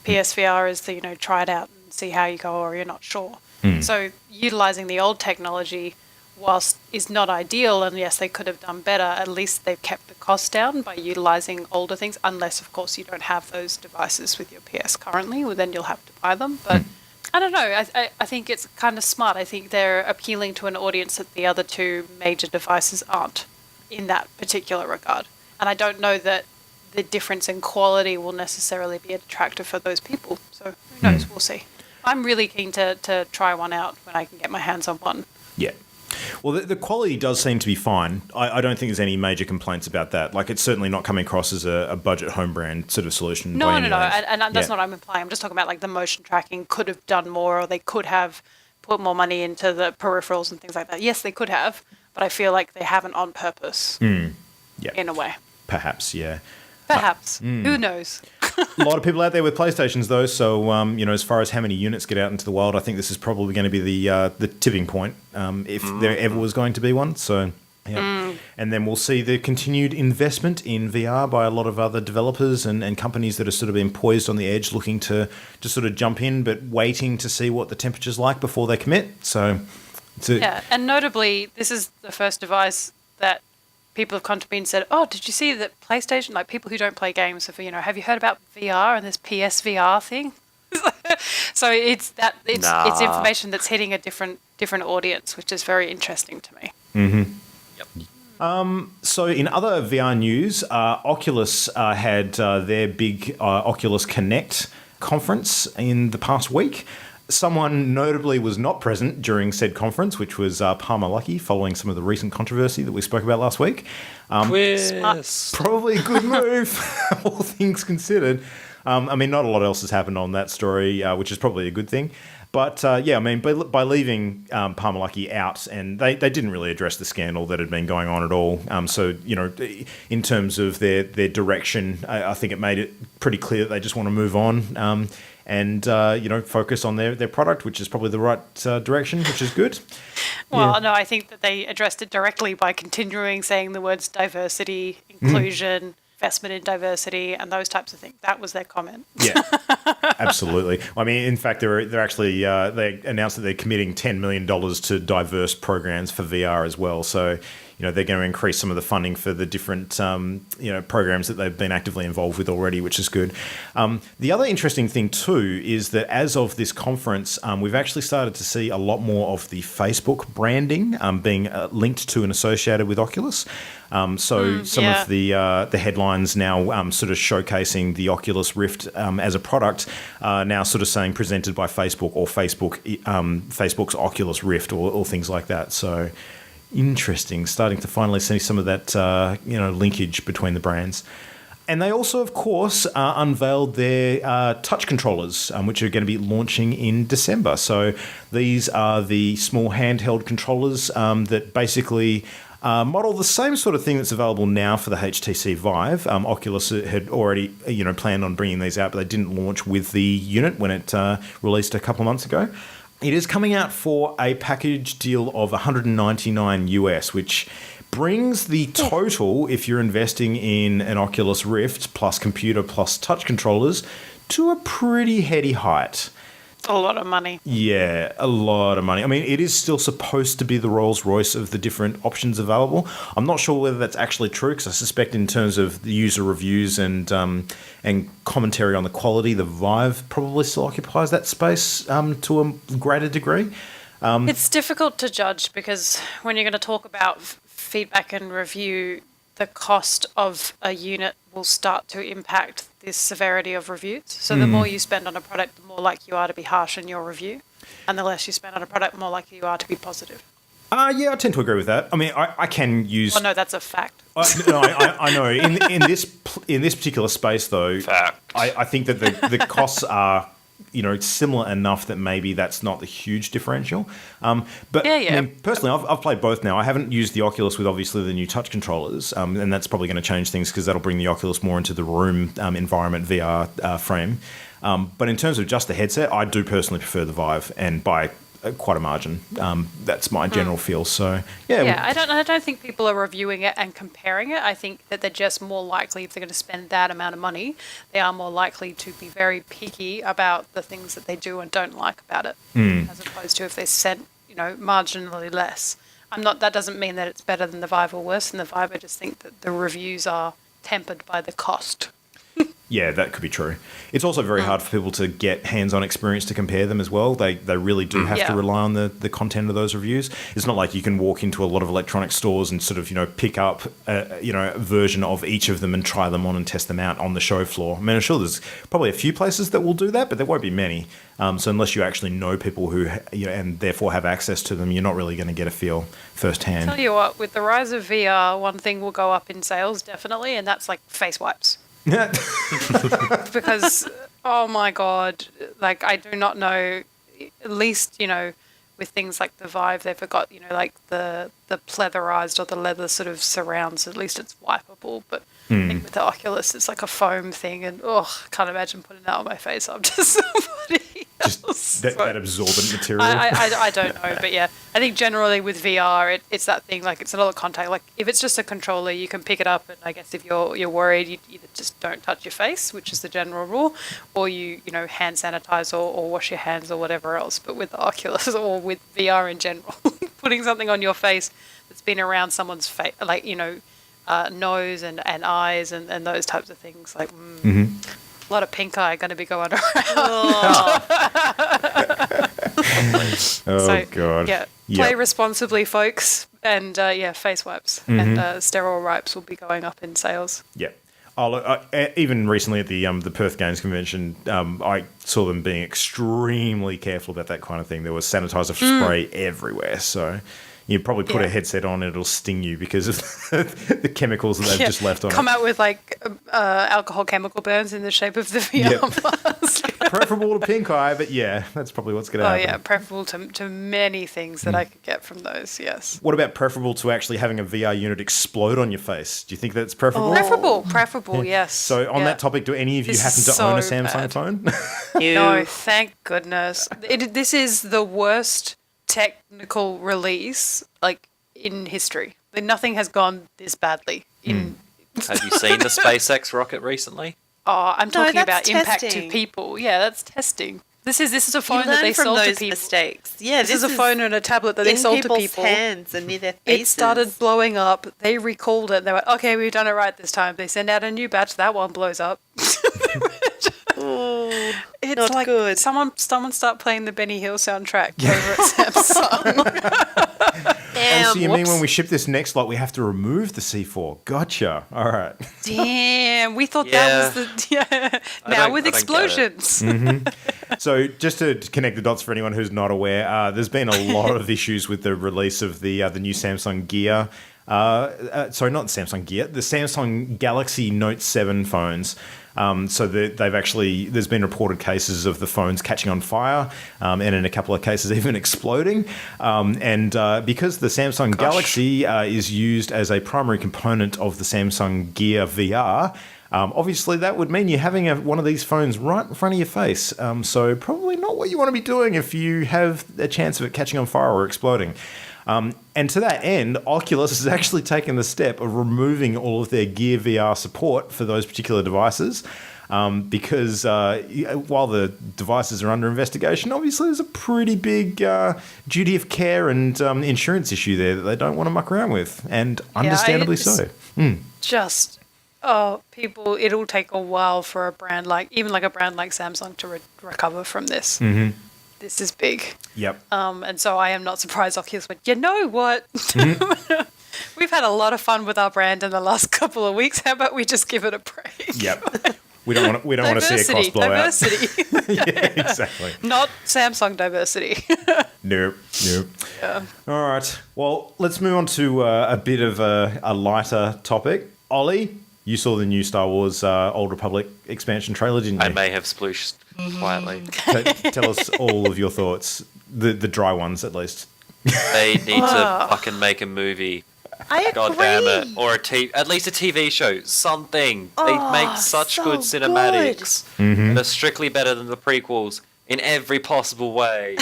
PSVR is the, try it out and see how you go, or you're not sure. So utilizing the old technology, whilst is not ideal, and yes, they could have done better, at least they've kept the cost down by utilizing older things, unless, of course, you don't have those devices with your PS currently, well, then you'll have to buy them. But I don't know. I think it's kind of smart. I think they're appealing to an audience that the other two major devices aren't in that particular regard. And I don't know that the difference in quality will necessarily be attractive for those people. So who knows? We'll see. I'm really keen to try one out when I can get my hands on one. Yeah. Well, the quality does seem to be fine. I don't think there's any major complaints about that. Like, it's certainly not coming across as a budget home brand sort of solution. No. And that's not what I'm implying. I'm just talking about, like, the motion tracking could have done more, or they could have put more money into the peripherals and things like that. Yes, they could have, but I feel like they haven't on purpose in a way. Perhaps, yeah. Perhaps. Who knows? A lot of people out there with PlayStations, though. So, as far as how many units get out into the wild, I think this is probably going to be the tipping point, if there ever was going to be one. So, yeah. And then we'll see the continued investment in VR by a lot of other developers and companies that are sort of been poised on the edge, looking to just sort of jump in, but waiting to see what the temperature's like before they commit. So, and notably, this is the first device that people have come to me and said, "Oh, did you see that PlayStation?" Like, people who don't play games have you heard about VR and this PSVR thing? So it's information that's hitting a different audience, which is very interesting to me. Yep. So in other VR news, Oculus had their big Oculus Connect conference in the past week. Someone notably was not present during said conference, which was Palmer Luckey, following some of the recent controversy that we spoke about last week. Quiz. Probably a good move, all things considered. Not a lot else has happened on that story, which is probably a good thing. But, by leaving Palmer Luckey out, and they didn't really address the scandal that had been going on at all. In terms of their direction, I think it made it pretty clear that they just want to move on. And focus on their product, which is probably the right direction, which is good. Well, no, I think that they addressed it directly by continuing saying the words diversity, inclusion, investment in diversity, and those types of things. That was their comment. Yeah, absolutely. In fact, they're actually they announced that they're committing $10 million to diverse programs for VR as well. So, they're going to increase some of the funding for the different, programs that they've been actively involved with already, which is good. The other interesting thing too is that as of this conference, we've actually started to see a lot more of the Facebook branding being linked to and associated with Oculus. Some of the headlines now sort of showcasing the Oculus Rift as a product now sort of saying presented by Facebook or Facebook's Oculus Rift or things like that. So interesting, starting to finally see some of that linkage between the brands. And they also, of course, unveiled their touch controllers, which are going to be launching in December. So these are the small handheld controllers that basically model the same sort of thing that's available now for the HTC Vive. Oculus had already, planned on bringing these out, but they didn't launch with the unit when it released a couple of months ago. It is coming out for a package deal of $199 US, which brings the total, if you're investing in an Oculus Rift plus computer plus touch controllers, to a pretty heady height. A lot of money. Yeah, a lot of money. It is still supposed to be the Rolls-Royce of the different options available. I'm not sure whether that's actually true, because I suspect in terms of the user reviews and commentary on the quality, the Vive probably still occupies that space to a greater degree. It's difficult to judge, because when you're going to talk about feedback and review, the cost of a unit will start to impact the severity of reviews. So the more you spend on a product, the more likely you are to be harsh in your review. And the less you spend on a product, the more likely you are to be positive. Yeah, I tend to agree with that. I can use... Oh, no, that's a fact. I know. In this particular space, though, I think that the costs are similar enough that maybe that's not the huge differential. But I mean, personally, I've played both now. I haven't used the Oculus with obviously the new touch controllers, and that's probably going to change things because that'll bring the Oculus more into the room environment VR frame. But in terms of just the headset, I do personally prefer the Vive, and by quite a margin. That's my general feel. So I don't think people are reviewing it and comparing it. I think that they're just more likely, if they're going to spend that amount of money, they are more likely to be very picky about the things that they do and don't like about it, as opposed to if they said marginally less. That doesn't mean that it's better than the Vive or worse than the Vive. I just think that the reviews are tempered by the cost. Yeah, that could be true. It's also very hard for people to get hands-on experience to compare them as well. They really do have to rely on the content of those reviews. It's not like you can walk into a lot of electronic stores and sort of, pick up a version of each of them and try them on and test them out on the show floor. I mean, I'm sure there's probably a few places that will do that, but there won't be many. So unless you actually know people who, and therefore have access to them, you're not really going to get a feel firsthand. I'll tell you what, with the rise of VR, one thing will go up in sales, definitely, and that's like face wipes. Because, oh my God, like I do not know, at least, with things like the Vive, they've got, like the pleatherized or the leather sort of surrounds, at least it's wipeable, but I think with the Oculus, it's like a foam thing, and I can't imagine putting that on my face up to somebody else. Just that absorbent material. I don't know, but yeah, I think generally with VR, it's that thing, like it's a lot of contact. Like if it's just a controller, you can pick it up, and I guess if you're worried, you either just don't touch your face, which is the general rule, or you hand sanitize or wash your hands or whatever else. But with the Oculus or with VR in general, putting something on your face that's been around someone's face, like nose and eyes and those types of things, like a lot of pink eye going to be going around. God. Yeah, play responsibly, folks, and face wipes and sterile wipes will be going up in sales. Yeah. Even recently at the Perth Games Convention, I saw them being extremely careful about that kind of thing. There was sanitizer spray everywhere, so you probably put a headset on and it'll sting you because of the chemicals that they've just left on it. Come out with like alcohol chemical burns in the shape of the VR mask. Preferable to pink eye, but that's probably what's going to happen. Oh yeah, preferable to many things that I could get from those, yes. What about preferable to actually having a VR unit explode on your face? Do you think that's preferable? Preferable, yes. So on that topic, do any of you happen to own a Samsung phone? No, thank goodness. This is the worst technical release in history. Nothing has gone this badly. Have you seen the SpaceX rocket recently? Oh, I'm talking about testing. impact to people. Yeah, that's testing. This is a phone you that they from sold those to people. Mistakes. Yeah, this is a phone and a tablet that they sold to people. Hands and near their faces. It started blowing up. They recalled it. They went, okay, we've done it right this time. They send out a new batch. That one blows up. It's not like good. Someone start playing the Benny Hill soundtrack over at Samsung. Damn, so you mean when we ship this next lot, we have to remove the C4? Gotcha. All right. Damn, we thought that was the now with explosions. So just to connect the dots for anyone who's not aware, there's been a lot of issues with the release of the new Samsung Gear. Sorry, not Samsung Gear, the Samsung Galaxy Note 7 phones. So there's been reported cases of the phones catching on fire, and in a couple of cases even exploding. And because the Samsung Galaxy is used as a primary component of the Samsung Gear VR, obviously that would mean you're having one of these phones right in front of your face. So probably not what you want to be doing if you have a chance of it catching on fire or exploding. And to that end, Oculus has actually taken the step of removing all of their Gear VR support for those particular devices because while the devices are under investigation, obviously there's a pretty big duty of care and insurance issue there that they don't want to muck around with, and understandably so. Just, people, it'll take a while for a brand like Samsung to recover from this. This is big. Yep. And so I am not surprised Oculus went, you know what? We've had a lot of fun with our brand in the last couple of weeks. How about we just give it a break? Yep. We don't want to see a cost blowout. Diversity. Yeah, exactly. Not Samsung diversity. Nope. Yeah. All right. Well, let's move on to a bit of a lighter topic. Ollie, you saw the new Star Wars Old Republic expansion trailer, didn't you? I may have splooshed. quietly. Tell us all of your thoughts, the dry ones at least. They need to fucking make a movie. I agree. God damn it. Or at least a TV show. Something. They make such so good cinematics. That are strictly better than the prequels in every possible way.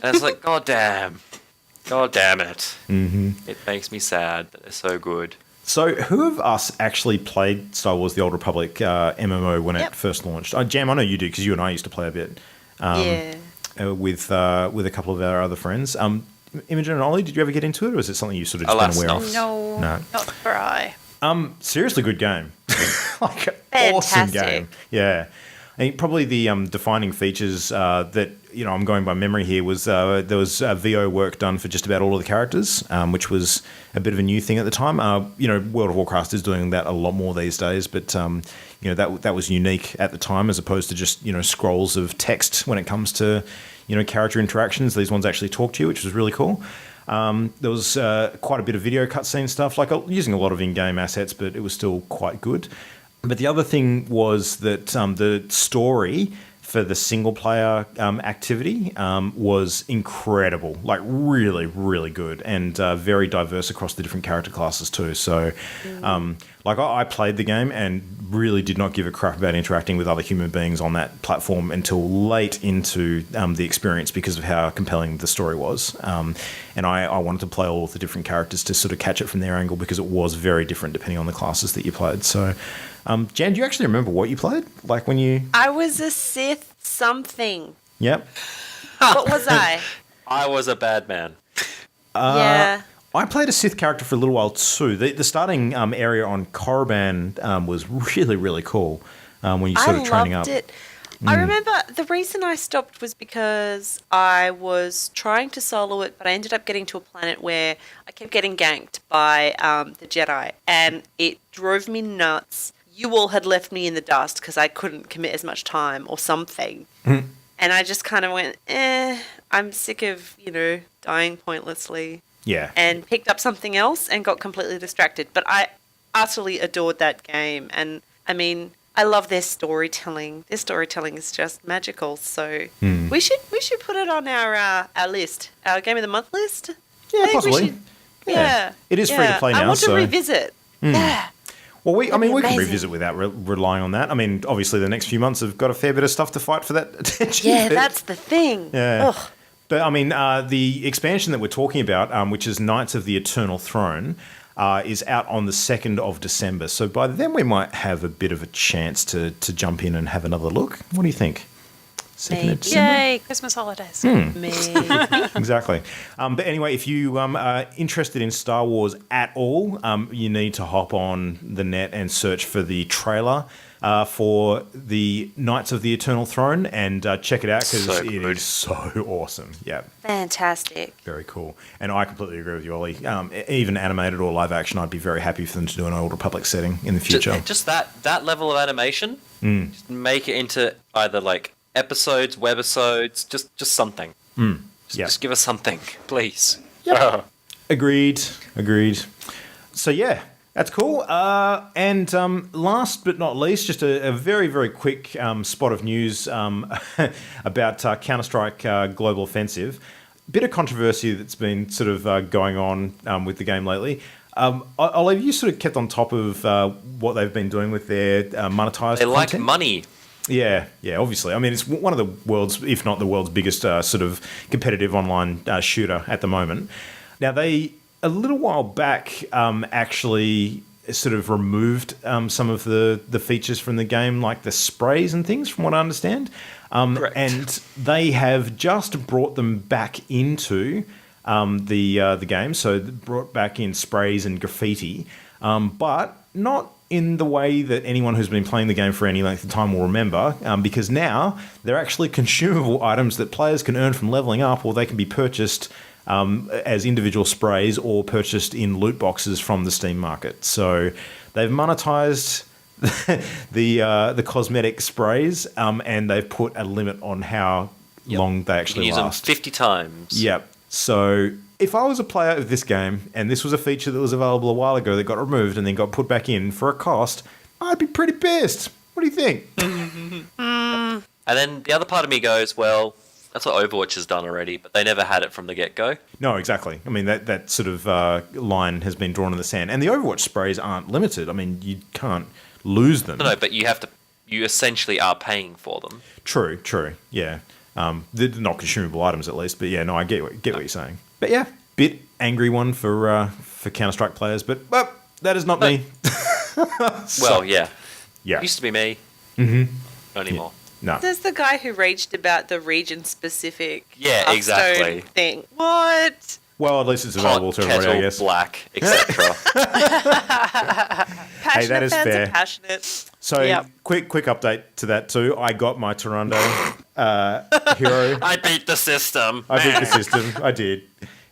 And it's like, God damn it. It makes me sad that they're so good. So, who of us actually played Star Wars: The Old Republic MMO when it first launched? Jam, I know you do because you and I used to play a bit. With a couple of our other friends. Imogen and Ollie, did you ever get into it, or is it something you sort of just been aware of? No, not for I. Seriously good game. Like an awesome game. Yeah. I think probably the defining features that, I'm going by memory here was there was VO work done for just about all of the characters, which was a bit of a new thing at the time. World of Warcraft is doing that a lot more these days, but that was unique at the time as opposed to just scrolls of text when it comes to character interactions. These ones actually talk to you, which was really cool. There was quite a bit of video cutscene stuff, like using a lot of in-game assets, but it was still quite good. But the other thing was that the story for the single-player activity was incredible, like really, really good, and very diverse across the different character classes too. So, I played the game and really did not give a crap about interacting with other human beings on that platform until late into the experience because of how compelling the story was. And I wanted to play all of the different characters to sort of catch it from their angle because it was very different depending on the classes that you played. So, Jan, do you actually remember what you played? Like when you... I was a Sith something. Yep. What was I? I was a bad man. Yeah. I played a Sith character for a little while too. The starting area on Korriban was really, really cool when you started training up. I loved it. I remember the reason I stopped was because I was trying to solo it, but I ended up getting to a planet where I kept getting ganked by the Jedi, and it drove me nuts. You all had left me in the dust because I couldn't commit as much time or something. And I just kind of went, I'm sick of, dying pointlessly. Yeah. And picked up something else and got completely distracted. But I utterly adored that game. And, I mean, I love their storytelling. Their storytelling is just magical. So we should put it on our list, our Game of the Month list. Yeah, possibly. Yeah. It is free to play now. I want to revisit. Yeah. Well, we can revisit without relying on that. I mean, obviously, the next few months have got a fair bit of stuff to fight for that attention. Yeah, that's the thing. Yeah. Ugh. But, I mean, the expansion that we're talking about, which is Knights of the Eternal Throne, is out on the 2nd of December. So by then we might have a bit of a chance to jump in and have another look. What do you think? 2nd of December? Yay, Christmas holidays. Maybe. Exactly. But anyway, if you are interested in Star Wars at all, you need to hop on the net and search for the trailer for the Knights of the Eternal Throne and check it out because it is so awesome. Yeah. Fantastic. Very cool. And I completely agree with you, Ollie. Even animated or live action, I'd be very happy for them to do an Old Republic setting in the future. Just that level of animation, just make it into either like episodes, webisodes, just something. Just give us something, please. Yep. Agreed. So yeah, that's cool. And last but not least, just a very, very quick spot of news about Counter-Strike Global Offensive. Bit of controversy that's been sort of going on with the game lately. Olive, you sort of kept on top of what they've been doing with their monetized content? They like money. Yeah, obviously. I mean, it's one of the world's, if not the world's biggest sort of competitive online shooter at the moment. Now, they, a little while back, actually sort of removed some of the features from the game, like the sprays and things, from what I understand. And they have just brought them back into the game. So brought back in sprays and graffiti, but not in the way that anyone who's been playing the game for any length of time will remember, because now they're actually consumable items that players can earn from leveling up, or they can be purchased as individual sprays or purchased in loot boxes from the Steam market. So they've monetized the cosmetic sprays, and they've put a limit on how long they actually you can last. use them 50 times. Yep. So if I was a player of this game and this was a feature that was available a while ago that got removed and then got put back in for a cost, I'd be pretty pissed. What do you think? And then the other part of me goes, well, that's what Overwatch has done already, but they never had it from the get-go. No, exactly. I mean, that sort of line has been drawn in the sand. And the Overwatch sprays aren't limited. I mean, you can't lose them. No, but you essentially are paying for them. True, yeah. They're not consumable items, at least. But yeah, no, I get what you're saying. But yeah, bit angry one for Counter-Strike players, but that is not me. Well, yeah. Yeah. Used to be me. Mm-hmm. Not anymore. No. There's the guy who raged about the region-specific Yeah, exactly. thing. What? Well, at least it's available to everybody, I guess. Black, etc. Passionate that is fans fair. are passionate. So, Yep. quick update to that too. I got my Tyrande hero. I beat the system. I beat the system. I did.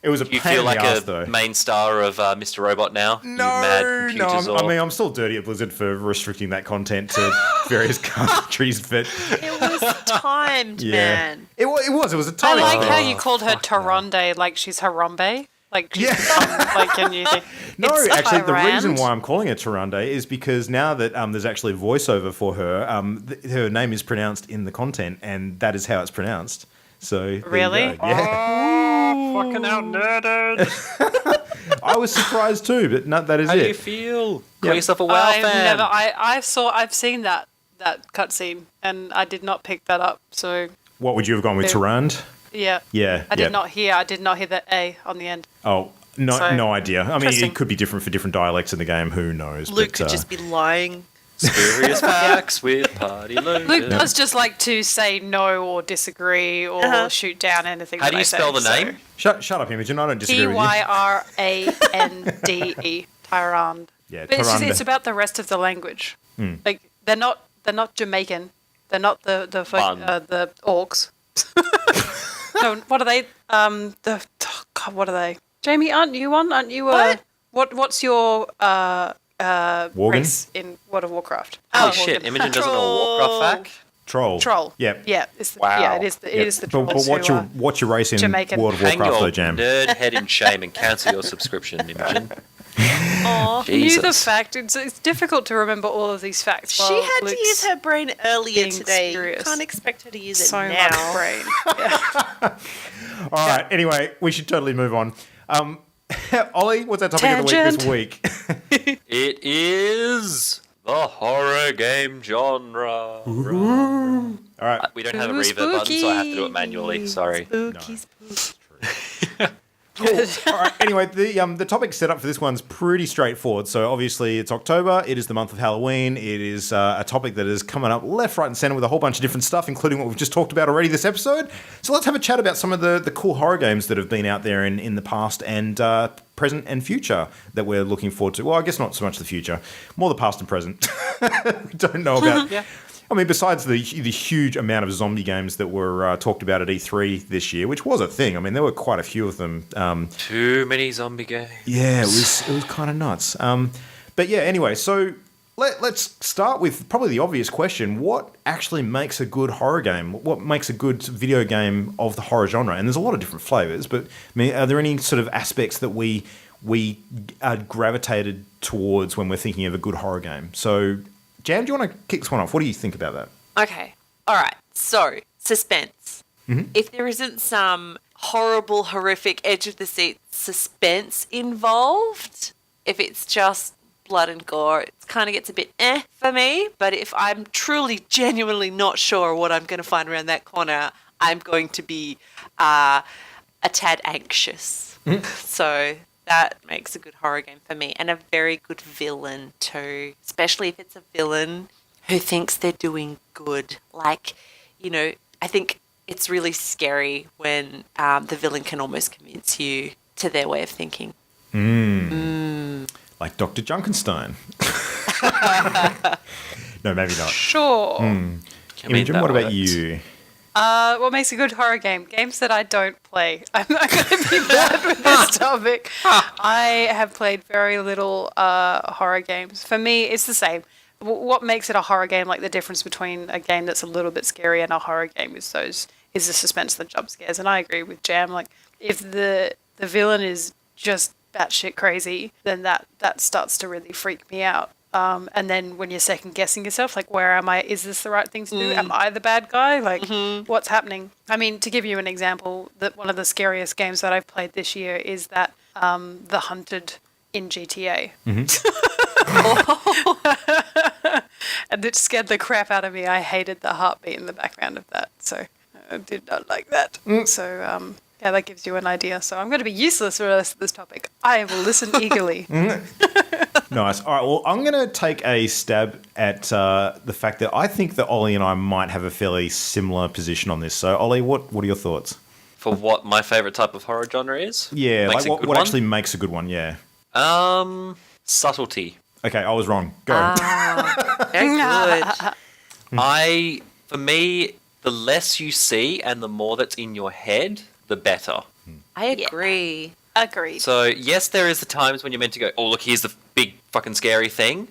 It was a You pain feel in like the ass, a though. main star of Mr. Robot now? You mad computers I'm still dirty at Blizzard for restricting that content to various countries, but It was timed, yeah. man. It was a I tiny like thing. how you called her Taronde, like she's Harambe. Like, she's like, can you think? No, It's actually, the Tyrande. reason why I'm calling her Tyrande is because now that there's actually a voiceover for her, her name is pronounced in the content, and that is how it's pronounced. So there you Really? go. Yeah, Fucking outnerded. I was surprised too, but no, that is How do you it. feel? Yep. Call yourself a WoW fan. I've seen that cutscene, and I did not pick that up. So What would you have gone with, Yeah. Tyrande? yeah, Yeah, I did not hear the A on the end. Oh, no, So, no idea. I mean, interesting. it could be different for different dialects in the game. Who knows? Luke but, could just be lying. Spurious facts with Party Luke. Luke does just like to say no or disagree or shoot down anything. How do that you I spell the say, name? Shut up, Imogen. I don't disagree with you. Tyrande, Tyrande. Yeah, But Tyrande. it's about the rest of the language. Like they're not Jamaican. They're not the orcs. No, what are they? What are they? Jamie, aren't you one? Aren't you what's your Worgen? race in World of Warcraft? Holy Oh, shit, Worgen. Imogen doesn't know Warcraft fact? Troll. Troll. Yep. Yeah. It's the, Wow. Yeah, it is the But trolls. what's your race in Jamaican. World of Hang Warcraft, though, your Jam? nerd head in shame and cancel your subscription, Imogen. Aw. Jesus. Knew the fact. It's difficult to remember all of these facts. She while had to Luke's use her brain earlier being today. serious. Can't expect her to use it so now. much brain. Yeah. All right. Anyway, we should totally move on. Ollie, what's our topic of the week this week? It is the horror game genre. All right. We don't have a Ooh, reverb button, so I have to do it manually. Sorry. Spooky, spooky. Cool. All right. Anyway, the topic set up for this one's pretty straightforward. So obviously it's October. It is the month of Halloween. It is a topic that is coming up left, right, and center with a whole bunch of different stuff, including what we've just talked about already this episode. So let's have a chat about some of the cool horror games that have been out there in the past and present and future that we're looking forward to. Well, I guess not so much the future, more the past and present. We don't know about. Yeah. I mean, besides the huge amount of zombie games that were talked about at E3 this year, which was a thing. I mean, there were quite a few of them. Too many zombie games. Yeah, it was kind of nuts. But yeah, anyway, so let's start with probably the obvious question: what actually makes a good horror game? What makes a good video game of the horror genre? And there's a lot of different flavors, but I mean, are there any sort of aspects that we are gravitated towards when we're thinking of a good horror game? So, Jan, do you want to kick this one off? What do you think about that? Okay. All right. So, suspense. If there isn't some horrible, horrific, edge of the seat suspense involved, if it's just blood and gore, it kind of gets a bit for me. But if I'm truly, genuinely not sure what I'm going to find around that corner, I'm going to be a tad anxious. So that makes a good horror game for me. And a very good villain too, especially if it's a villain who thinks they're doing good. Like, you know, I think it's really scary when the villain can almost convince you to their way of thinking. Like Dr. Junkenstein. No, maybe not. Sure. Imogen, what about you? What makes a good horror game? Games that I don't play. I'm not going to be bad with this topic. I have played very little horror games. For me, it's the same. What makes it a horror game? Like the difference between a game that's a little bit scary and a horror game is the suspense, the jump scares. And I agree with Jam. Like if the villain is just batshit crazy, then that starts to really freak me out. And then when you're second guessing yourself, like, where am I? Is this the right thing to do? Am I the bad guy? Like, what's happening? I mean, to give you an example, that one of the scariest games that I've played this year is that The Hunted in GTA. And it scared the crap out of me. I hated the heartbeat in the background of that. So I did not like that. So, yeah, that gives you an idea. So I'm going to be useless for the rest of this topic. I will listen eagerly. Nice. All right, well, I'm going to take a stab at the fact that I think that Ollie and I might have a fairly similar position on this. So, Ollie, what are your thoughts? For what my favourite type of horror genre is? Yeah, like what actually makes a good one, yeah. Subtlety. Okay, I was wrong. Go. Very good. For me, the less you see and the more that's in your head, the better. I agree. Agreed. So, yes, there is the times when you're meant to go, oh, look, here's the big fucking scary thing.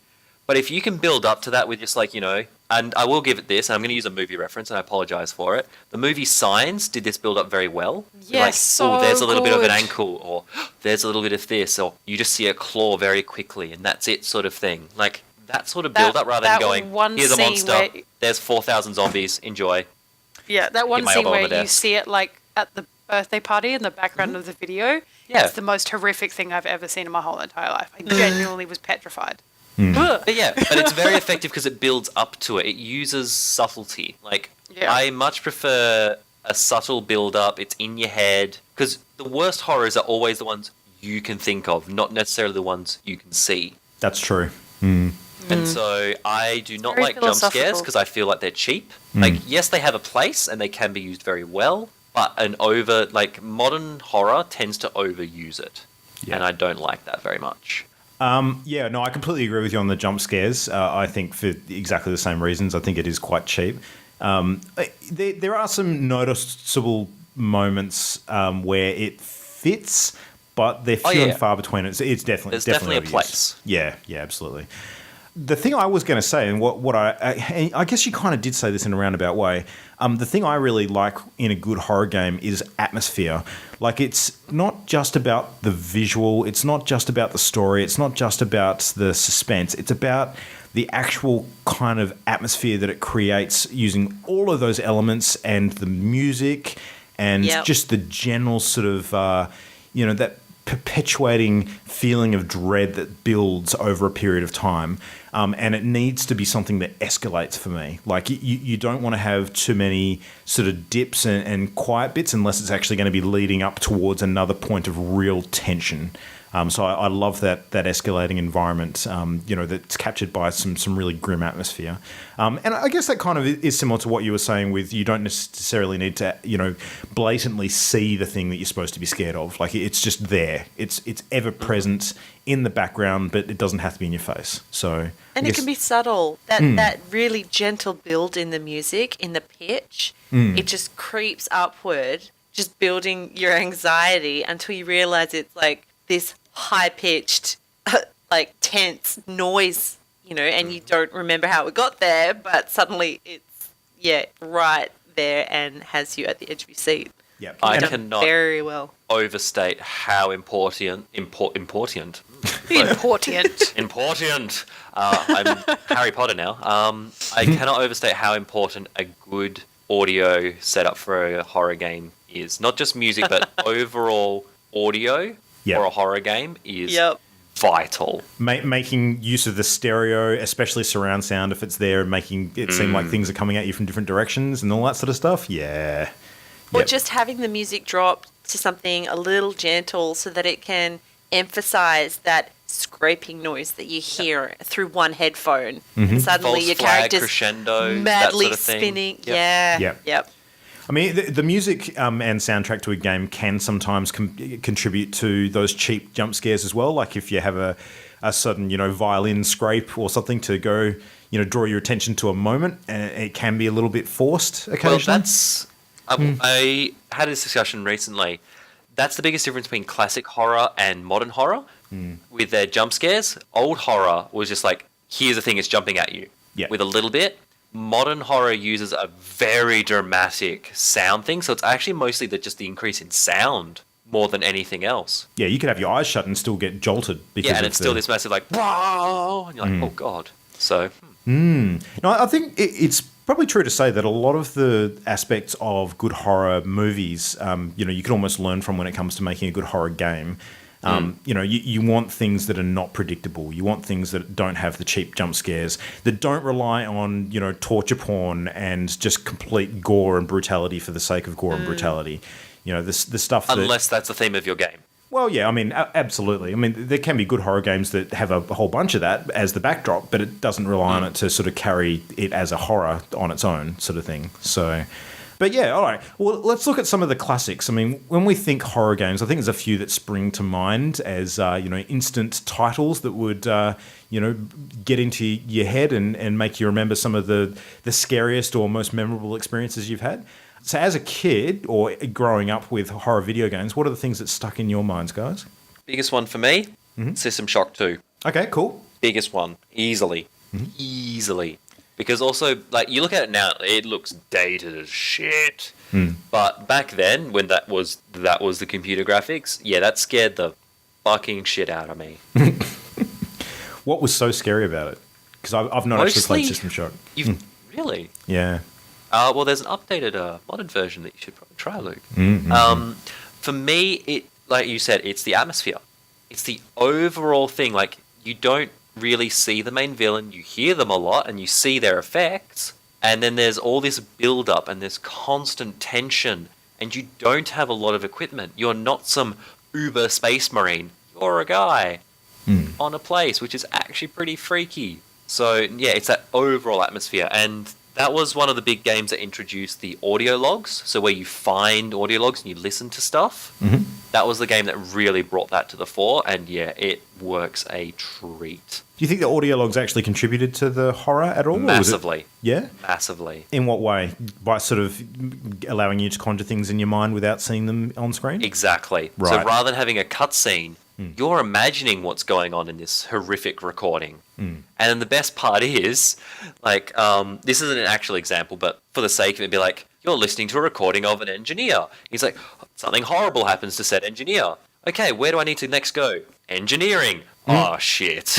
But if you can build up to that with just like, and I will give it this, and I'm going to use a movie reference, and I apologise for it. The movie Signs did this build up very well. Yes, so there's a little bit of an good. ankle, or there's a little bit of this, or you just see a claw very quickly, and that's it sort of thing. Like, that sort of build up rather than going, here's a monster, there's 4,000 zombies, enjoy. Yeah, that one my scene elbow on where the you desk. see it like at the birthday party in the background of the video. Yeah. It's the most horrific thing I've ever seen in my whole entire life. I genuinely was petrified. Ugh. But yeah, but it's very effective because it builds up to it. It uses subtlety. Like, Yeah. I much prefer a subtle build up. It's in your head. Because the worst horrors are always the ones you can think of, not necessarily the ones you can see. That's true. And so I do not Very like jump scares philosophical. because I feel like they're cheap. Like, yes, they have a place and they can be used very well, but modern horror tends to overuse it. Yeah. And I don't like that very much. Yeah, no, I completely agree with you on the jump scares. I think for exactly the same reasons. I think it is quite cheap. There are some noticeable moments where it fits, but they're few and far between. It's definitely There's definitely a overused. place. Yeah, absolutely. The thing I was going to say, and what I guess you kind of did say this in a roundabout way. The thing I really like in a good horror game is atmosphere. Like, it's not just about the visual, it's not just about the story, it's not just about the suspense. It's about the actual kind of atmosphere that it creates using all of those elements and the music and just the general sort of that perpetuating feeling of dread that builds over a period of time. And it needs to be something that escalates for me. Like, you don't want to have too many sort of dips and quiet bits unless it's actually going to be leading up towards another point of real tension. So I love that escalating environment, that's captured by some really grim atmosphere. And I guess that kind of is similar to what you were saying with you don't necessarily need to, blatantly see the thing that you're supposed to be scared of. Like, it's just there. It's ever present in the background, but it doesn't have to be in your face. So, And it can be subtle. That really gentle build in the music, in the pitch, it just creeps upward, just building your anxiety until you realize it's like this high-pitched, like tense noise, and you don't remember how it got there, but suddenly it's, right there and has you at the edge of your seat. Yep. I Done cannot very well. overstate how important. Important. I'm Harry Potter now. I cannot overstate how important a good audio setup for a horror game is. Not just music, but overall audio for a horror game is vital. Making use of the stereo, especially surround sound, if it's there, and making it seem like things are coming at you from different directions and all that sort of stuff. Yeah. Or just having the music drop to something a little gentle so that it can emphasize that scraping noise that you hear through one headphone. And suddenly False your flag, character's crescendo, madly that sort of thing. spinning. Yep. Yep. I mean, the music and soundtrack to a game can sometimes contribute to those cheap jump scares as well. Like if you have a sudden, violin scrape or something to go, draw your attention to a moment, and it can be a little bit forced occasionally. Well, that's... I had this discussion recently. That's the biggest difference between classic horror and modern horror. With their jump scares, old horror was just like, here's the thing, it's jumping at you. With a little bit. Modern horror uses a very dramatic sound thing, so it's actually mostly just the increase in sound more than anything else. Yeah, you could have your eyes shut and still get jolted. Because Yeah, and it's still this massive like, whoa, and you're like, oh god. So. No, I think it's probably true to say that a lot of the aspects of good horror movies, you can almost learn from when it comes to making a good horror game. You want things that are not predictable. You want things that don't have the cheap jump scares, that don't rely on, torture porn and just complete gore and brutality for the sake of gore and brutality. The stuff that... Unless that's the theme of your game. Well, yeah, I mean, absolutely. I mean, there can be good horror games that have a whole bunch of that as the backdrop, but it doesn't rely on it to sort of carry it as a horror on its own sort of thing. So, but yeah, all right. Well, let's look at some of the classics. I mean, when we think horror games, I think there's a few that spring to mind as, instant titles that would, get into your head and make you remember some of the scariest or most memorable experiences you've had. So as a kid or growing up with horror video games, what are the things that stuck in your minds, guys? Biggest one for me, System Shock 2. Okay, cool. Biggest one, easily. Easily. Because also, like, you look at it now, it looks dated as shit. But back then, when that was the computer graphics, yeah, that scared the fucking shit out of me. What was so scary about it? Because I've not actually played System Shock. Really? Yeah. Well, there's an updated modded version that you should probably try, Luke. For me, it, like you said, it's the atmosphere. It's the overall thing. Like, you don't really see the main villain. You hear them a lot, and you see their effects. And then there's all this build-up and this constant tension. And you don't have a lot of equipment. You're not some uber space marine. You're a guy on a place, which is actually pretty freaky. So, yeah, it's that overall atmosphere. And that was one of the big games that introduced the audio logs. So where you find audio logs and you listen to stuff. That was the game that really brought that to the fore. And yeah, it works a treat. Do you think the audio logs actually contributed to the horror at all? Massively. Yeah? Massively. In what way? By sort of allowing you to conjure things in your mind without seeing them on screen? Exactly. Right. So rather than having a cutscene, you're imagining what's going on in this horrific recording. And then the best part is, like, this isn't an actual example, but for the sake of it, be like, you're listening to a recording of an engineer. He's like, something horrible happens to said engineer. Okay, where do I need to next go? Engineering. Oh, shit.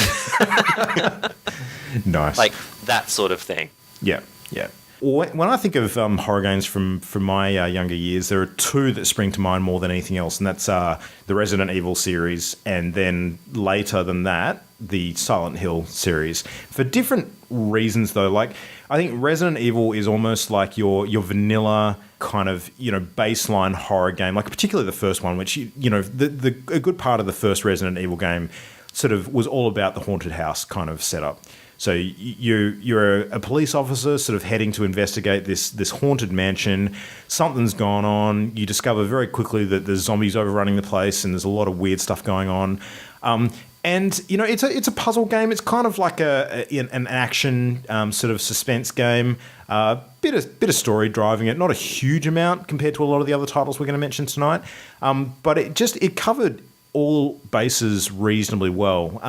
Nice. Like, that sort of thing. Yeah, yeah. When I think of horror games from my younger years, there are two that spring to mind more than anything else, and that's the Resident Evil series, and then later than that, the Silent Hill series. For different reasons, though. Like, I think Resident Evil is almost like your vanilla kind of, baseline horror game, like particularly the first one, which, a good part of the first Resident Evil game sort of was all about the haunted house kind of setup. So you're a police officer sort of heading to investigate this haunted mansion. Something's gone on. You discover very quickly that there's zombies overrunning the place and there's a lot of weird stuff going on. And it's a puzzle game. It's kind of like an action sort of suspense game. Bit of story driving it. Not a huge amount compared to a lot of the other titles we're going to mention tonight. But it covered all bases reasonably well.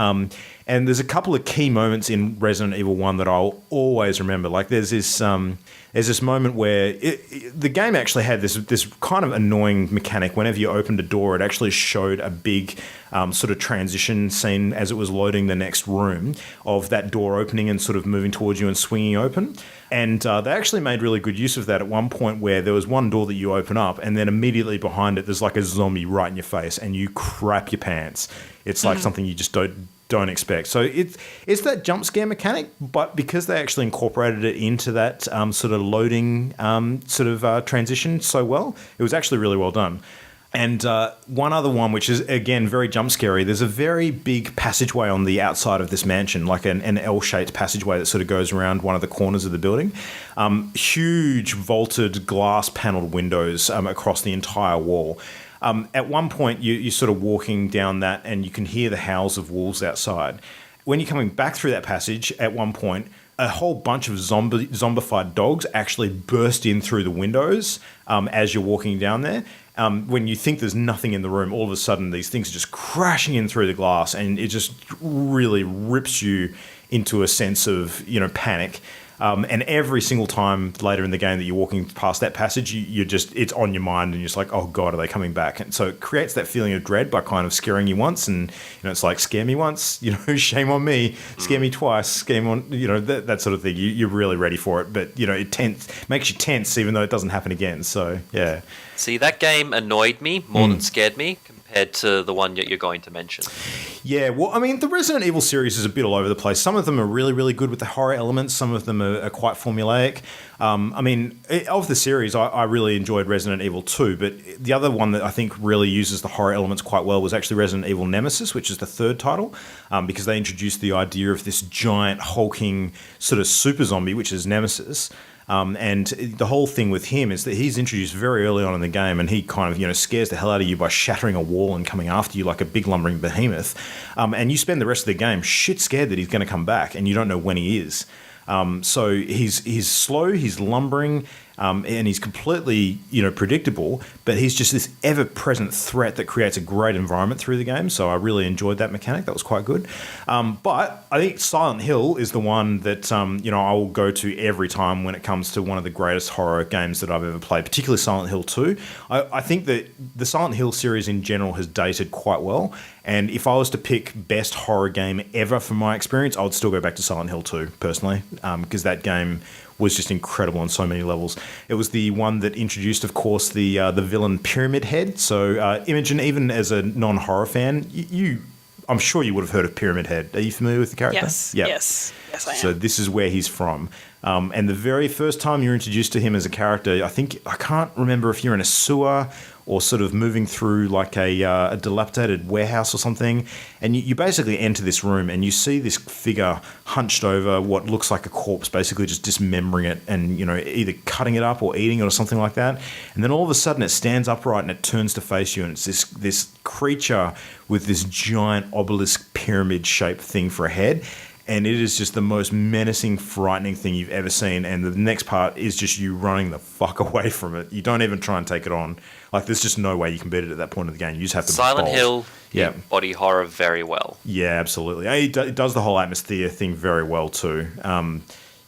And there's a couple of key moments in Resident Evil 1 that I'll always remember. Like there's this moment where the game actually had this kind of annoying mechanic. Whenever you opened a door, it actually showed a big sort of transition scene as it was loading the next room of that door opening and sort of moving towards you and swinging open. And they actually made really good use of that at one point where there was one door that you open up and then immediately behind it there's like a zombie right in your face and you crap your pants. It's like something you just don't expect. So it's that jump scare mechanic, but because they actually incorporated it into that sort of loading transition so well, it was actually really well done. And one other one, which is, again, very jump scary, there's a very big passageway on the outside of this mansion, like an L-shaped passageway that sort of goes around one of the corners of the building. Huge vaulted glass panelled windows across the entire wall. At one point, you're sort of walking down that and you can hear the howls of wolves outside. When you're coming back through that passage, at one point, a whole bunch of zombified dogs actually burst in through the windows as you're walking down there. When you think there's nothing in the room, all of a sudden these things are just crashing in through the glass and it just really rips you into a sense of, panic. And every single time later in the game that you're walking past that passage, it's on your mind and you're just like, oh God, are they coming back? And so it creates that feeling of dread by kind of scaring you once. And, it's like, scare me once, shame on me, scare me twice, scare me on, that sort of thing. You're really ready for it. But, it makes you tense even though it doesn't happen again. So, yeah. See, that game annoyed me more than scared me compared to the one that you're going to mention. Yeah, well, I mean, the Resident Evil series is a bit all over the place. Some of them are really, really good with the horror elements. Some of them are quite formulaic. Of the series, I really enjoyed Resident Evil 2, but the other one that I think really uses the horror elements quite well was actually Resident Evil Nemesis, which is the third title, because they introduced the idea of this giant, hulking sort of super zombie, which is Nemesis. And the whole thing with him is that he's introduced very early on in the game, and he kind of, scares the hell out of you by shattering a wall and coming after you like a big lumbering behemoth. And you spend the rest of the game shit scared that he's going to come back, and you don't know when he is. So he's slow, he's lumbering, and he's completely, predictable, but he's just this ever-present threat that creates a great environment through the game. So I really enjoyed that mechanic. That was quite good. But I think Silent Hill is the one that, I will go to every time when it comes to one of the greatest horror games that I've ever played, particularly Silent Hill 2. I think that the Silent Hill series in general has dated quite well. And if I was to pick best horror game ever from my experience, I would still go back to Silent Hill 2, personally, because that game was just incredible on so many levels. It was the one that introduced, of course, the villain Pyramid Head. So Imogen, even as a non-horror fan, I'm sure you would have heard of Pyramid Head. Are you familiar with the character? Yes, yep. yes, I am. So this is where he's from. And the very first time you're introduced to him as a character, I can't remember if you're in a sewer or sort of moving through like a dilapidated warehouse or something, and you basically enter this room and you see this figure hunched over what looks like a corpse, basically just dismembering it and, either cutting it up or eating it or something like that. And then all of a sudden it stands upright and it turns to face you, and it's this creature with this giant obelisk pyramid-shaped thing for a head. And it is just the most menacing, frightening thing you've ever seen. And the next part is just you running the fuck away from it. You don't even try and take it on. Like, there's just no way you can beat it at that point of the game. You just have to Silent Hill, yeah, body horror very well. Yeah, absolutely. It does the whole atmosphere thing very well too.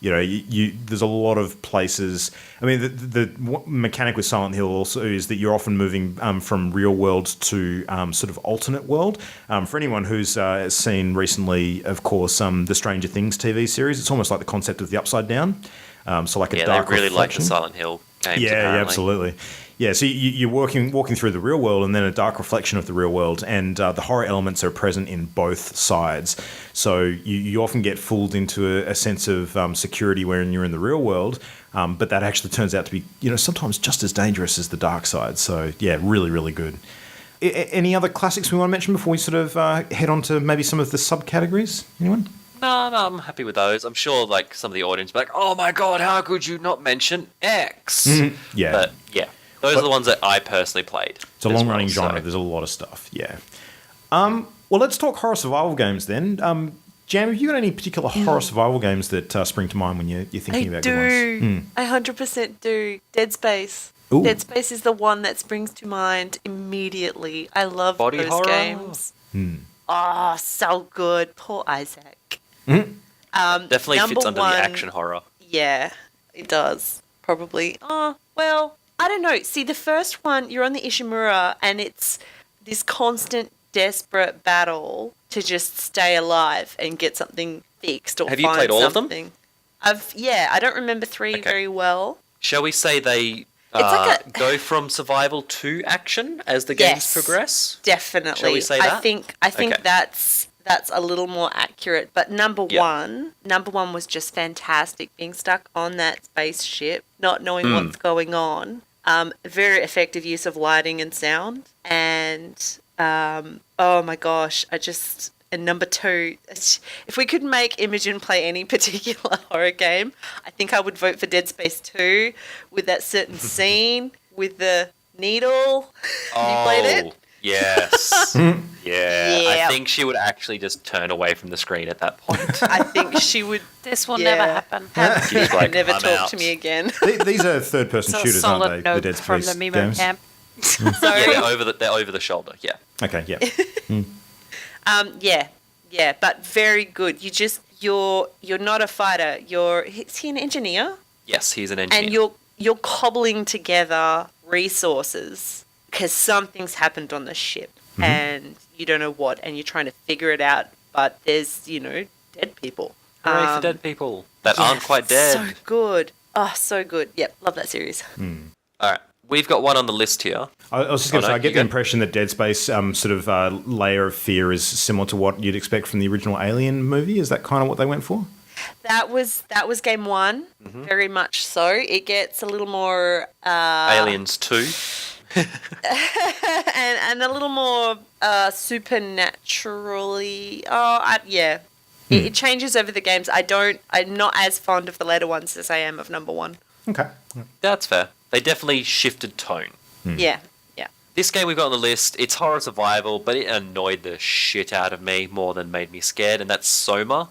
There's a lot of places. I mean, the mechanic with Silent Hill also is that you're often moving from real world to sort of alternate world. For anyone who's seen recently, of course, the Stranger Things TV series, it's almost like the concept of the Upside Down. So like a dark they really reflection. like the Silent Hill games. Yeah, absolutely. Yeah, so you're walking through the real world and then a dark reflection of the real world, and the horror elements are present in both sides. So you often get fooled into a sense of security when you're in the real world, but that actually turns out to be, sometimes just as dangerous as the dark side. So yeah, really, really good. Any other classics we want to mention before we sort of head on to maybe some of the subcategories? Anyone? No, I'm happy with those. I'm sure like some of the audience will be like, oh my God, how could you not mention X? Mm-hmm. Yeah. But yeah. Those are the ones that I personally played. It's a long-running genre. There's a lot of stuff, yeah. Well, let's talk horror survival games then. Jam, have you got any particular horror survival games that spring to mind when you're thinking about good ones? I 100% do. Dead Space. Ooh. Dead Space is the one that springs to mind immediately. I love Body those horror? games. Oh, so good. Poor Isaac. Definitely fits under one, the action horror. Yeah, it does. Probably. Oh, well, I don't know. See, the first one, you're on the Ishimura, and it's this constant, desperate battle to just stay alive and get something fixed or Have find you played all of them? something. I don't remember 3 very well. Shall we say they go from survival to action as the games progress? Definitely. Shall we say that? I think Okay. that's a little more accurate. But number one was just fantastic. Being stuck on that spaceship, not knowing what's going on. Very effective use of lighting and sound. And oh my gosh, and number 2, if we could make Imogen play any particular horror game, I think I would vote for Dead Space 2 with that certain scene with the needle. Have you played it? Yes. Yeah. I think she would actually just turn away from the screen at that point. I think she would. This will never happen. She's like, never "I'm talk out." to me again. These are third-person It's a shooters, aren't solid they? The note Dead from Space the Mimo games. camp. Sorry. Yeah, they're over the shoulder. Yeah. Okay, yeah. Yeah, but very good. you're not a fighter. Is he an engineer? Yes, he's an engineer. And you're cobbling together resources because something's happened on the ship and you don't know what, and you're trying to figure it out. But there's dead people. Hooray for dead people that aren't quite dead. So good. Oh, so good. Yep, love that series. All right, we've got one on the list here. I was just going to say, I get the go. impression that Dead Space sort of layer of fear is similar to what you'd expect from the original Alien movie. Is that kind of what they went for? That was game one, very much so. It gets a little more Aliens 2. and a little more supernaturally. It changes over the games. I'm not as fond of the later ones as I am of number one. Okay. That's fair. They definitely shifted tone. Yeah. This game we've got on the list, it's horror survival, but it annoyed the shit out of me more than made me scared, and that's Soma.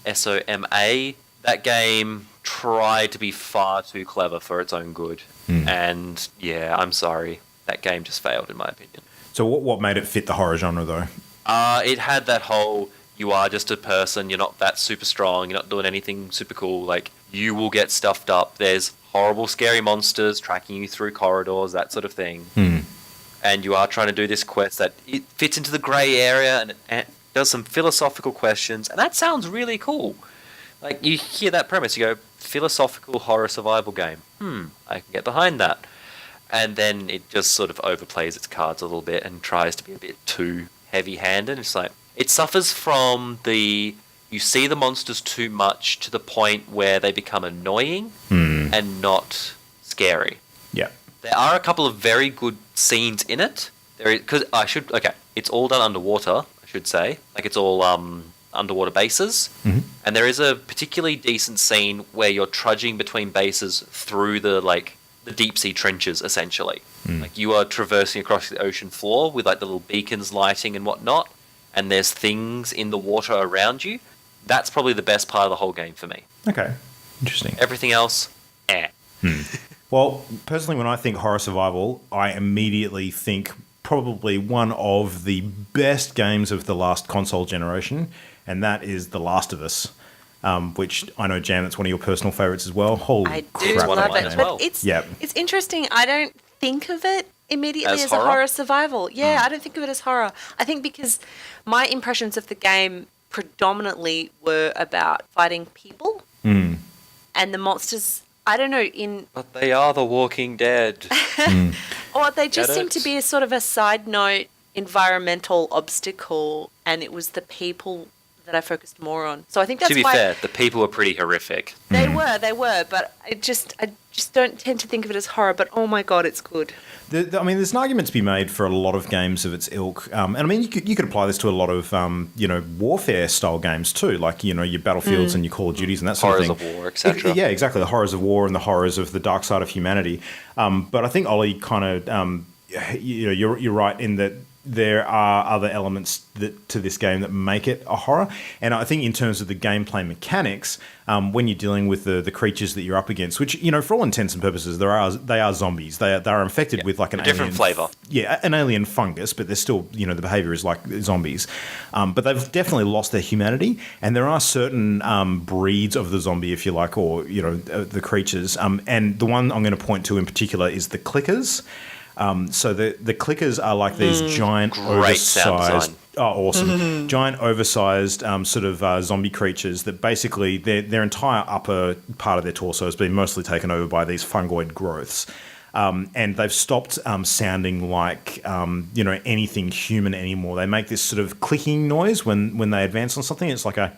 S-O-M-A. That game tried to be far too clever for its own good. And yeah, I'm sorry. That game just failed in my opinion. So what made it fit the horror genre though? It had that whole, you are just a person, you're not that super strong, you're not doing anything super cool, like, you will get stuffed up. There's horrible, scary monsters tracking you through corridors, that sort of thing. And you are trying to do this quest that it fits into the grey area and it does some philosophical questions, and that sounds really cool. Like, you hear that premise, you go, philosophical horror survival game. I can get behind that. And then it just sort of overplays its cards a little bit and tries to be a bit too heavy-handed. It's like, it suffers from you see the monsters too much to the point where they become annoying and not scary. Yeah. There are a couple of very good scenes in it. It's all done underwater, I should say. Like, it's all underwater bases. And there is a particularly decent scene where you're trudging between bases through the deep sea trenches, essentially. Like, you are traversing across the ocean floor with like the little beacons lighting and whatnot, and there's things in the water around you. That's probably the best part of the whole game for me. Okay. Interesting. Everything else, Well, personally, when I think horror survival, I immediately think probably one of the best games of the last console generation, and that is The Last of Us, which I know, Jan, it's one of your personal favourites as well. Holy I crap! do love it. as well. But it's interesting. I don't think of it immediately as horror? a horror survival. Yeah, I don't think of it as horror. I think because my impressions of the game predominantly were about fighting people and the monsters. I don't know, But they are the Walking Dead. or they just seem to be a sort of a side note environmental obstacle, and it was the people that I focused more on. So I think that's To be why fair, the people were pretty horrific. they were, but I just don't tend to think of it as horror, but oh my god, it's good. There's an argument to be made for a lot of games of its ilk, and I mean, you could apply this to a lot of warfare style games too, like your Battlefields and your Call of Duties and that sort Horrors of thing. of war, etc. Yeah, exactly. The horrors of war and the horrors of the dark side of humanity. But I think Ollie kind of, you're right in that there are other elements to this game that make it a horror. And I think in terms of the gameplay mechanics, when you're dealing with the creatures that you're up against, which, for all intents and purposes, they are zombies. They are infected with like an different flavour. Yeah, an alien fungus, but they're still, the behaviour is like zombies. But they've definitely lost their humanity. And there are certain breeds of the zombie, if you like, or, the creatures. And the one I'm going to point to in particular is the clickers. So the clickers are like these giant, Great sound oversized. design. Oh, awesome! Giant, oversized zombie creatures that basically their entire upper part of their torso has been mostly taken over by these fungoid growths, and they've stopped sounding like anything human anymore. They make this sort of clicking noise when they advance on something. It's like a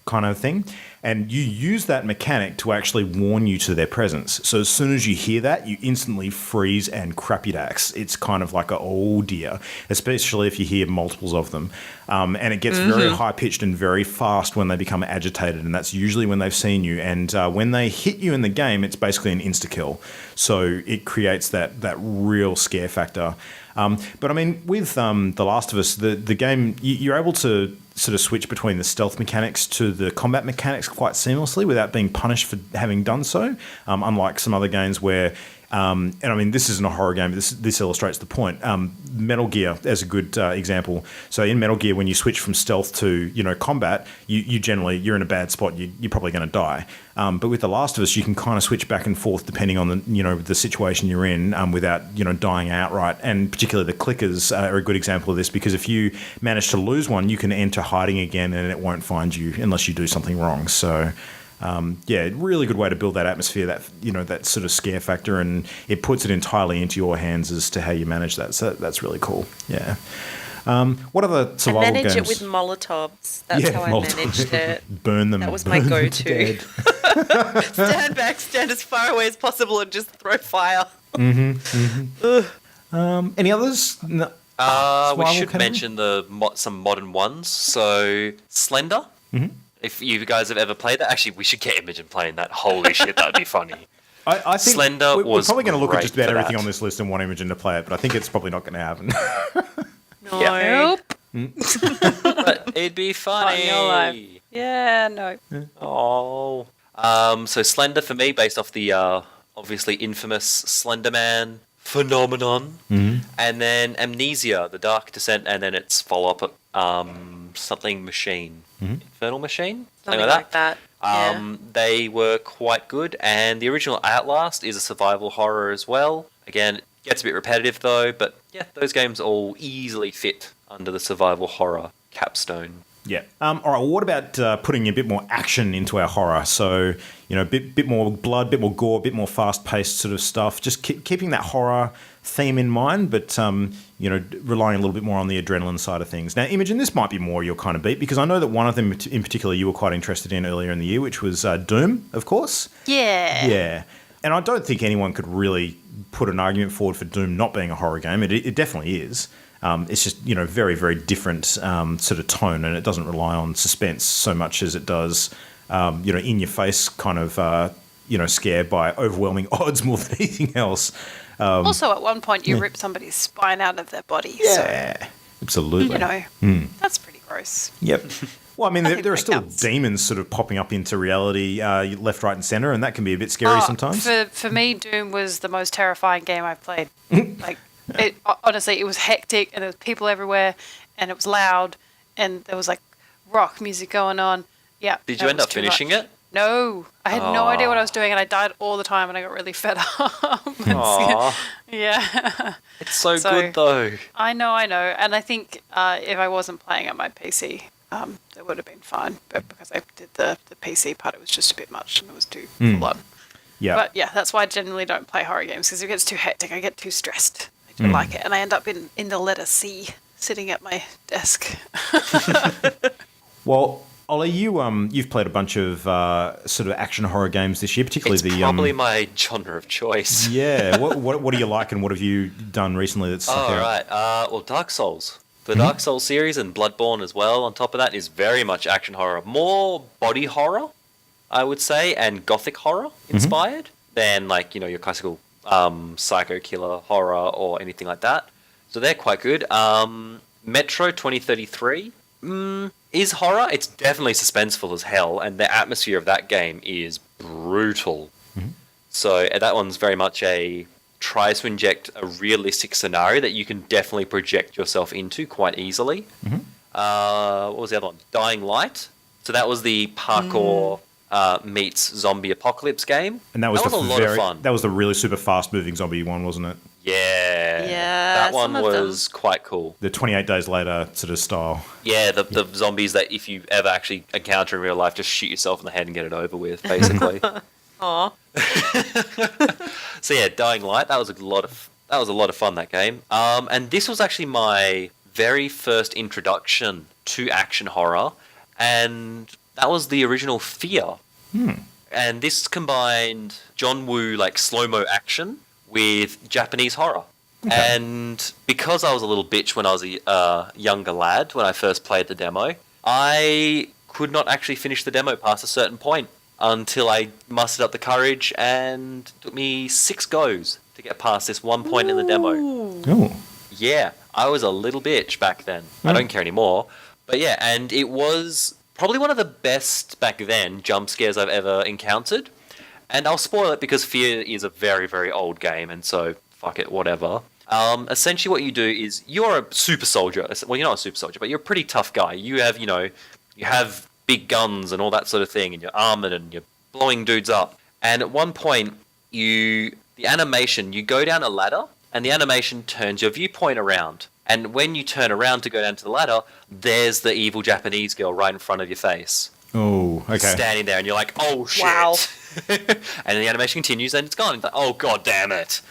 kind of thing. And you use that mechanic to actually warn you to their presence. So as soon as you hear that, you instantly freeze and crapulax. It's kind of like oh dear, especially if you hear multiples of them. And it gets very high-pitched and very fast when they become agitated, and that's usually when they've seen you. And when they hit you in the game, it's basically an insta-kill. So it creates that real scare factor. But I mean, with The Last of Us, the game, you're able to sort of switch between the stealth mechanics to the combat mechanics quite seamlessly without being punished for having done so. Unlike some other games where And I mean, this isn't a horror game, but this illustrates the point. Metal Gear as a good example. So in Metal Gear, when you switch from stealth to combat, you generally, you're in a bad spot. You're probably going to die. But with The Last of Us, you can kind of switch back and forth depending on the situation you're in without dying outright. And particularly the clickers are a good example of this, because if you manage to lose one, you can enter hiding again and it won't find you unless you do something wrong. So. Really good way to build that atmosphere, that sort of scare factor, and it puts it entirely into your hands as to how you manage that. So that's really cool. Yeah. What other survival games? I manage it with Molotovs. That's how I managed it. Burn them. That was my go-to. Stand back, stand as far away as possible, and just throw fire. Any others? No. We should mention some modern ones. So Slender. Mm-hmm. If you guys have ever played that, actually, we should get Imogen playing that. Holy shit, that'd be funny. I think Slender we're probably going to look at just about everything that. on this list and want Imogen to play it, but I think it's probably not going to happen. No. Nope. But it'd be funny. Yeah, no. Oh. So Slender for me, based off the obviously infamous Slender Man phenomenon, and then Amnesia, The Dark Descent, and then its follow-up, something Machine. Infernal Machine? Something like that. They were quite good, and the original Outlast is a survival horror as well. Again, it gets a bit repetitive though, but yeah, those games all easily fit under the survival horror capstone. Yeah. All right. Well, what about putting a bit more action into our horror? So, a bit more blood, bit more gore, bit more fast-paced sort of stuff. Just keeping that horror theme in mind, but relying a little bit more on the adrenaline side of things. Now, Imogen, this might be more your kind of beat, because I know that one of them in particular you were quite interested in earlier in the year, which was Doom, of course. Yeah. Yeah. And I don't think anyone could really put an argument forward for Doom not being a horror game. It definitely is. It's just, very, very different sort of tone, and it doesn't rely on suspense so much as it does, in your face kind of, scare by overwhelming odds more than anything else. Also, at one point, you rip somebody's spine out of their body. Yeah, so, absolutely. That's pretty gross. Yep. Well, I mean, there are still counts. demons sort of popping up into reality left, right, and centre, and that can be a bit scary sometimes. For me, Doom was the most terrifying game I've played. Honestly, it was hectic, and there was people everywhere, and it was loud, and there was like rock music going on. Yeah. Did you end up finishing it? No, I had no idea what I was doing, and I died all the time, and I got really fed up. Yeah. It's so good though. I know, and I think if I wasn't playing on my PC, it would have been fine. But because I did the PC part, it was just a bit much, and it was too full on. Yeah. But yeah, that's why I generally don't play horror games, because if it gets too hectic, I get too stressed. I don't like it, and I end up in the letter C, sitting at my desk. Well, Ollie, you've played a bunch of sort of action horror games this year, particularly it's probably my genre of choice. Yeah. What do you like, and what have you done recently that's stuck out? Right. Well, Dark Souls. The Dark Souls series and Bloodborne as well, on top of that, is very much action horror. More body horror, I would say, and gothic horror inspired than your classical psycho killer horror or anything like that. So they're quite good. Metro 2033 is horror. It's definitely suspenseful as hell, and the atmosphere of that game is brutal. So that one's very much tries to inject a realistic scenario that you can definitely project yourself into quite easily. What was the other one? Dying Light. So that was the parkour meets zombie apocalypse game. And that was a lot of fun. That was the really super fast moving zombie one, wasn't it? Yeah. That one was quite cool. The 28 Days Later sort of style. Yeah, the zombies that if you ever actually encounter in real life, just shoot yourself in the head and get it over with, basically. Aw. So yeah, Dying Light, that was a lot of fun, that game. And this was actually my very first introduction to action horror, and that was the original Fear. And this combined John Woo slow-mo action with Japanese horror. Okay. And because I was a little bitch when I was a younger lad, when I first played the demo, I could not actually finish the demo past a certain point until I mustered up the courage, and it took me 6 goes to get past this one point in the demo. Oh. Yeah, I was a little bitch back then. I don't care anymore. But yeah, and it was probably one of the best back then jump scares I've ever encountered. And I'll spoil it because Fear is a very, very old game, and so fuck it, whatever. Essentially what you do is you're a super soldier. Well, you're not a super soldier, but you're a pretty tough guy. You have, you have big guns and all that sort of thing, and you're armored and you're blowing dudes up. And at one point, the animation, you go down a ladder, and the animation turns your viewpoint around. And when you turn around to go down to the ladder, there's the evil Japanese girl right in front of your face. Oh, okay. Standing there, and you're like, oh shit. Wow. And the animation continues, and it's gone. It's like, oh god damn it.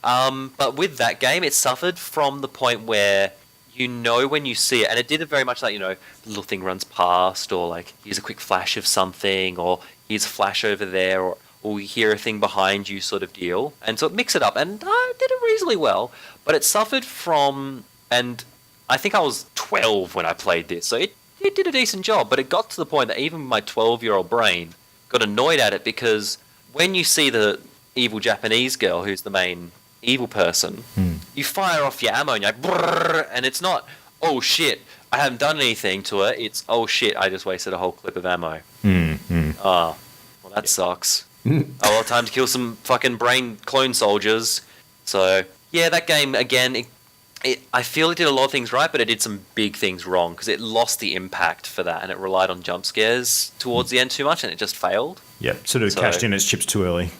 But with that game, it suffered from the point where when you see it, and it did it very much like, the little thing runs past, or like, here's a quick flash of something, or here's a flash over there, or we hear a thing behind you sort of deal. And so it mixed it up, and I did it reasonably well, but it suffered from, and I think I was 12 when I played this, so it did a decent job, but it got to the point that even my 12-year-old brain got annoyed at it, because when you see the evil Japanese girl, who's the main evil person, you fire off your ammo and you're like, brrr, and it's not, oh shit, I haven't done anything to her, it's, oh shit, I just wasted a whole clip of ammo. Well that sucks. A lot of time to kill some fucking brain clone soldiers. So, yeah, that game, again, I feel it did a lot of things right, but it did some big things wrong, because it lost the impact for that, and it relied on jump scares towards the end too much, and it just failed. Yeah, sort of cashed in its chips too early.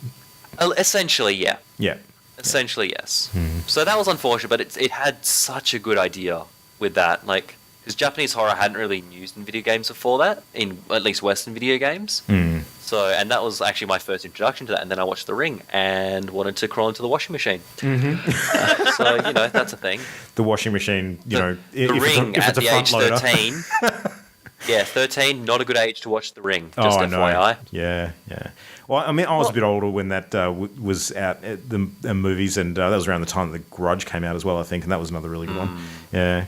Essentially, yeah. Yeah. Essentially, yes. So that was unfortunate, but it had such a good idea with that, like, because Japanese horror hadn't really been used in video games before that, in at least Western video games. So, and that was actually my first introduction to that, and then I watched The Ring and wanted to crawl into the washing machine. So, that's a thing. The washing machine, The Ring at the age 13. Yeah, 13, not a good age to watch The Ring, just FYI. Yeah. Well, I mean, I was a bit older when that was out at the movies, and that was around the time that The Grudge came out as well, I think, and that was another really good one. Yeah.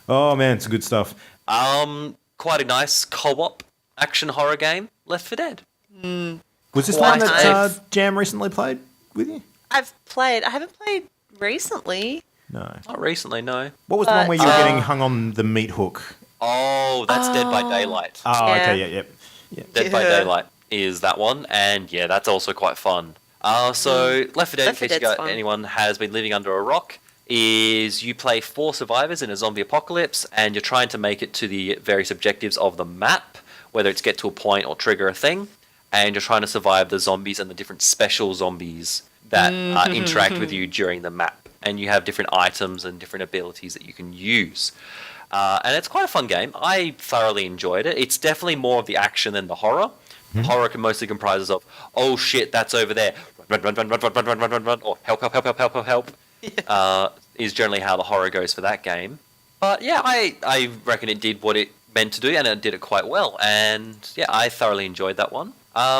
Oh, man, it's good stuff. Quite a nice co-op action horror game, Left 4 Dead. Was this one that Jam recently played with you? I haven't played recently. No. Not recently, no. What was the one where you were getting hung on the meat hook? Oh, that's Dead by Daylight. Oh, Yeah. okay, yeah. Dead by Daylight is that one, and yeah, that's also quite fun. So Left 4 Dead, in case anyone has been living under a rock, is you play 4 survivors in a zombie apocalypse, and you're trying to make it to the various objectives of the map, whether it's get to a point or trigger a thing, and you're trying to survive the zombies and the different special zombies that interact with you during the map. And you have different items and different abilities that you can use. And it's quite a fun game. I thoroughly enjoyed it. It's definitely more of the action than the horror. Horror mostly comprises of, oh shit, that's over there. Run, or help. Is generally how the horror goes for that game. But yeah, I reckon it did what it meant to do, and it did it quite well. And yeah, I thoroughly enjoyed that one.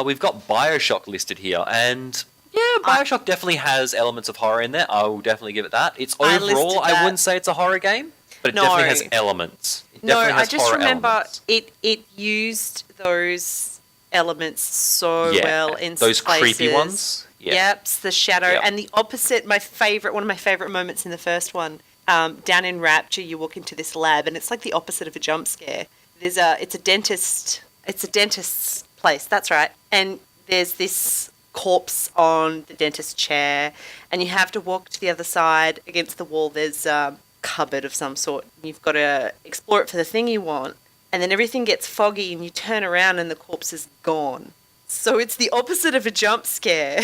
We've got BioShock listed here, and yeah, BioShock definitely has elements of horror in there. I will definitely give it that. It's overall, I wouldn't say it's a horror game, but it definitely has elements. I just remember it used those elements so well in those places. creepy ones. Yeah. Yep, the shadow and the opposite. One of my favorite moments in the first one. Down in Rapture, you walk into this lab, and it's like the opposite of a jump scare. It's a dentist. It's a dentist's place. That's right. And there's this corpse on the dentist's chair, and you have to walk to the other side against the wall. There's a cupboard of some sort. You've got to explore it for the thing you want, and then everything gets foggy, and you turn around, and the corpse is gone. So it's the opposite of a jump scare,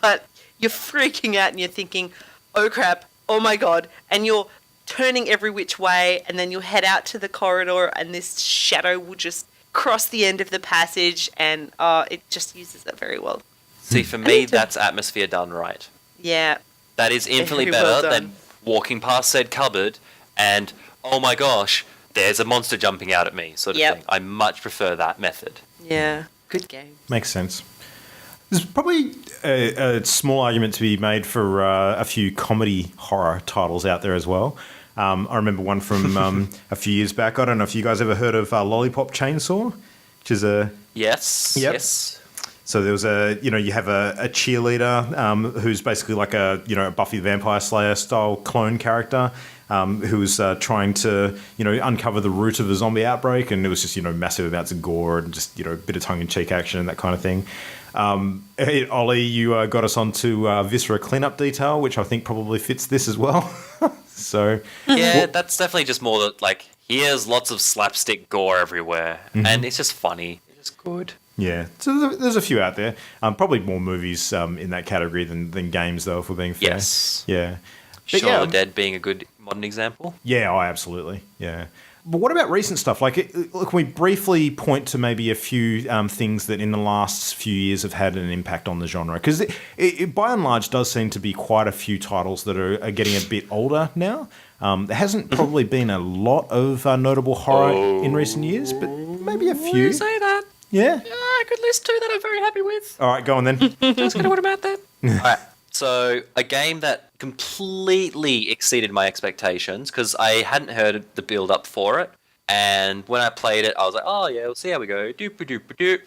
but you're freaking out, and you're thinking, "Oh crap! Oh my god!" And you're turning every which way, and then you'll head out to the corridor, and this shadow will just cross the end of the passage, and it just uses that very well. See, for me, that's atmosphere done right. Yeah. That is infinitely better than walking past said cupboard and, oh my gosh, there's a monster jumping out at me, sort of thing. I much prefer that method. Yeah. Good game. Makes sense. There's probably a small argument to be made for a few comedy horror titles out there as well. I remember one from a few years back. I don't know if you guys ever heard of Lollipop Chainsaw, which is a... Yes. Yep. Yes. So there was you have a cheerleader who's basically like a Buffy the Vampire Slayer style clone character. who was trying to, uncover the root of a zombie outbreak, and it was just, massive amounts of gore and just, a bit of tongue-in-cheek action and that kind of thing. Ollie, you got us onto Viscera cleanup detail, which I think probably fits this as well. So yeah, that's definitely just more that, like, here's lots of slapstick gore everywhere, and it's just funny. It's good. Yeah, so there's a few out there. Probably more movies in that category than games, though, if we're being fair. Yes. Yeah. Shaun of the Dead being a good modern example. Yeah, absolutely. Yeah. But what about recent stuff? Like, can we briefly point to maybe a few things that in the last few years have had an impact on the genre? Because it by and large does seem to be quite a few titles that are getting a bit older now. There hasn't probably been a lot of notable horror in recent years, but maybe a few. You say that? Yeah? Yeah, I could list two that I'm very happy with. All right, go on then. Just gonna what about that? All right. So a game that completely exceeded my expectations because I hadn't heard the build up for it, and when I played it, I was like, "Oh yeah, we'll see how we go." Doop doop doop,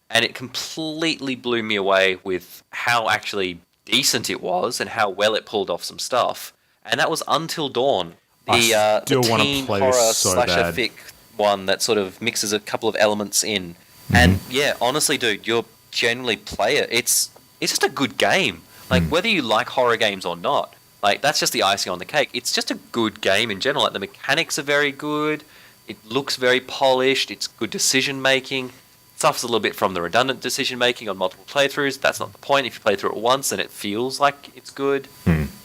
and it completely blew me away with how actually decent it was and how well it pulled off some stuff. And that was Until Dawn, the teen horror slasher fic one that sort of mixes a couple of elements in. And yeah, honestly, dude, you'll genuinely play it. It's just a good game. Like, whether you like horror games or not, like, that's just the icing on the cake. It's just a good game in general. Like, the mechanics are very good. It looks very polished. It's good decision-making. It suffers a little bit from the redundant decision-making on multiple playthroughs. That's not the point. If you play through it once, then it feels like it's good.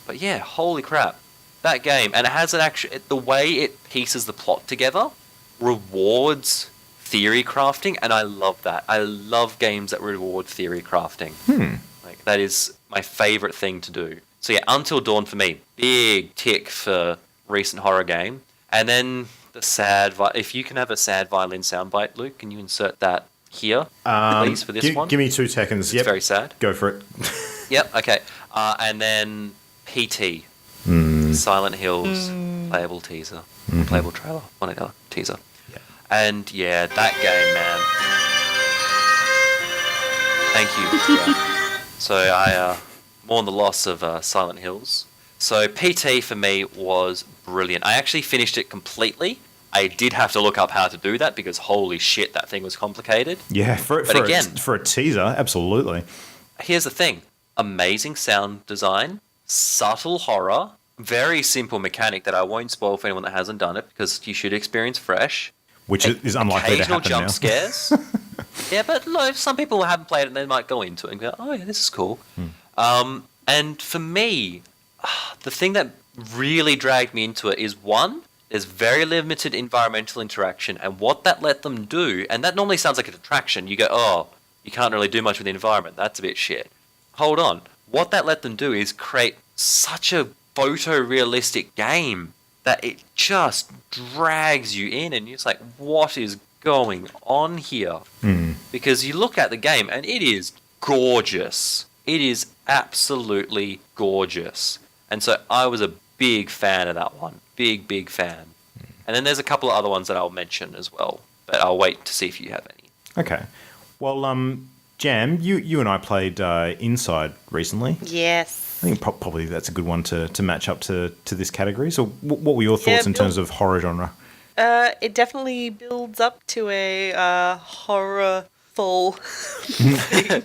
But yeah, holy crap. That game, and it has the way it pieces the plot together rewards theory crafting, and I love that. I love games that reward theory crafting. Like, that is my favorite thing to do. So yeah, Until Dawn for me, big tick for recent horror game. And then the sad, if you can have a sad violin soundbite, Luke, can you insert that here, please, for this one? Give me 2 seconds. It's very sad. Go for it. Yep. Okay. And then PT, Silent Hills playable teaser, playable trailer, one or the other teaser. Yeah. And yeah, that game, man. Thank you. Yeah. So I mourn the loss of Silent Hills. So PT for me was brilliant. I actually finished it completely. I did have to look up how to do that because holy shit, that thing was complicated. Yeah, for a teaser, absolutely. Here's the thing. Amazing sound design, subtle horror, very simple mechanic that I won't spoil for anyone that hasn't done it because you should experience fresh. Which is unlikely to happen occasional jump now. scares. Yeah, but look, some people who haven't played it, they might go into it and go, oh yeah, this is cool. And for me, the thing that really dragged me into it is, one, there's very limited environmental interaction, and what that let them do, and that normally sounds like a detraction. You go, oh, you can't really do much with the environment. That's a bit shit. Hold on. What that let them do is create such a photorealistic game that it just drags you in, and you're just like, what is going on here? Because you look at the game, and it is gorgeous. It is absolutely gorgeous. And so I was a big fan of that one. Big fan. And then there's a couple of other ones that I'll mention as well, but I'll wait to see if you have any. Okay. Well, Jam, you and I played Inside recently. Yes. I think probably that's a good one to match up to this category. So what were your thoughts in terms of horror genre? It definitely builds up to a horrorful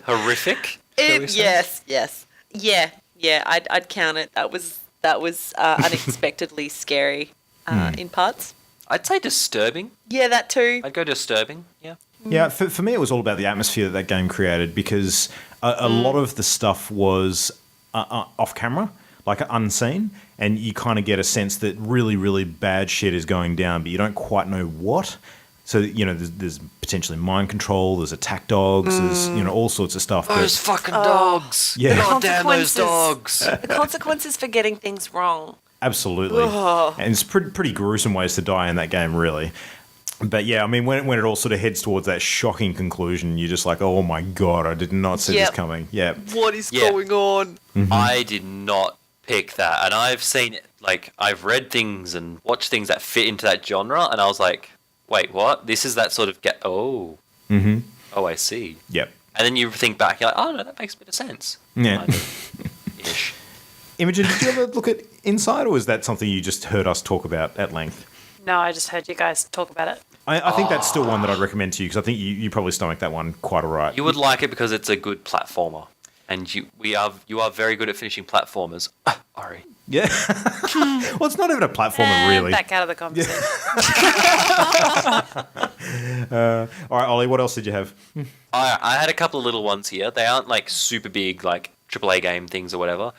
Horrific? Yes. Yeah, I'd count it. That was unexpectedly scary in parts. I'd say disturbing. Yeah, that too. I'd go disturbing, yeah. Yeah, for me it was all about the atmosphere that game created because a lot of the stuff was off camera, like unseen, and you kind of get a sense that really, really bad shit is going down, but you don't quite know what. So, there's potentially mind control, there's attack dogs, there's, all sorts of stuff. Those fucking dogs. Yeah. God damn those dogs. The consequences for getting things wrong. Absolutely. And it's pretty gruesome ways to die in that game, really. But yeah, I mean, when it all sort of heads towards that shocking conclusion, you're just like, oh my God, I did not see this coming. Yeah. What is going on? I did not pick that. And I've seen it, like, I've read things and watched things that fit into that genre, and I was like, wait, what? This is that sort of Oh, I see. Yep. And then you think back, you're like, oh no, that makes a bit of sense. Yeah. Ish. Imogen, did you ever look at insight, or is that something you just heard us talk about at length? No, I just heard you guys talk about it. I think that's still one that I'd recommend to you because I think you probably stomach that one quite all right. You would like it because it's a good platformer, and you are very good at finishing platformers. Ari. Yeah. Well, it's not even a platformer, really. Back out of the conversation. All right, Ollie, what else did you have? I had a couple of little ones here. They aren't like super big, like AAA game things or whatever.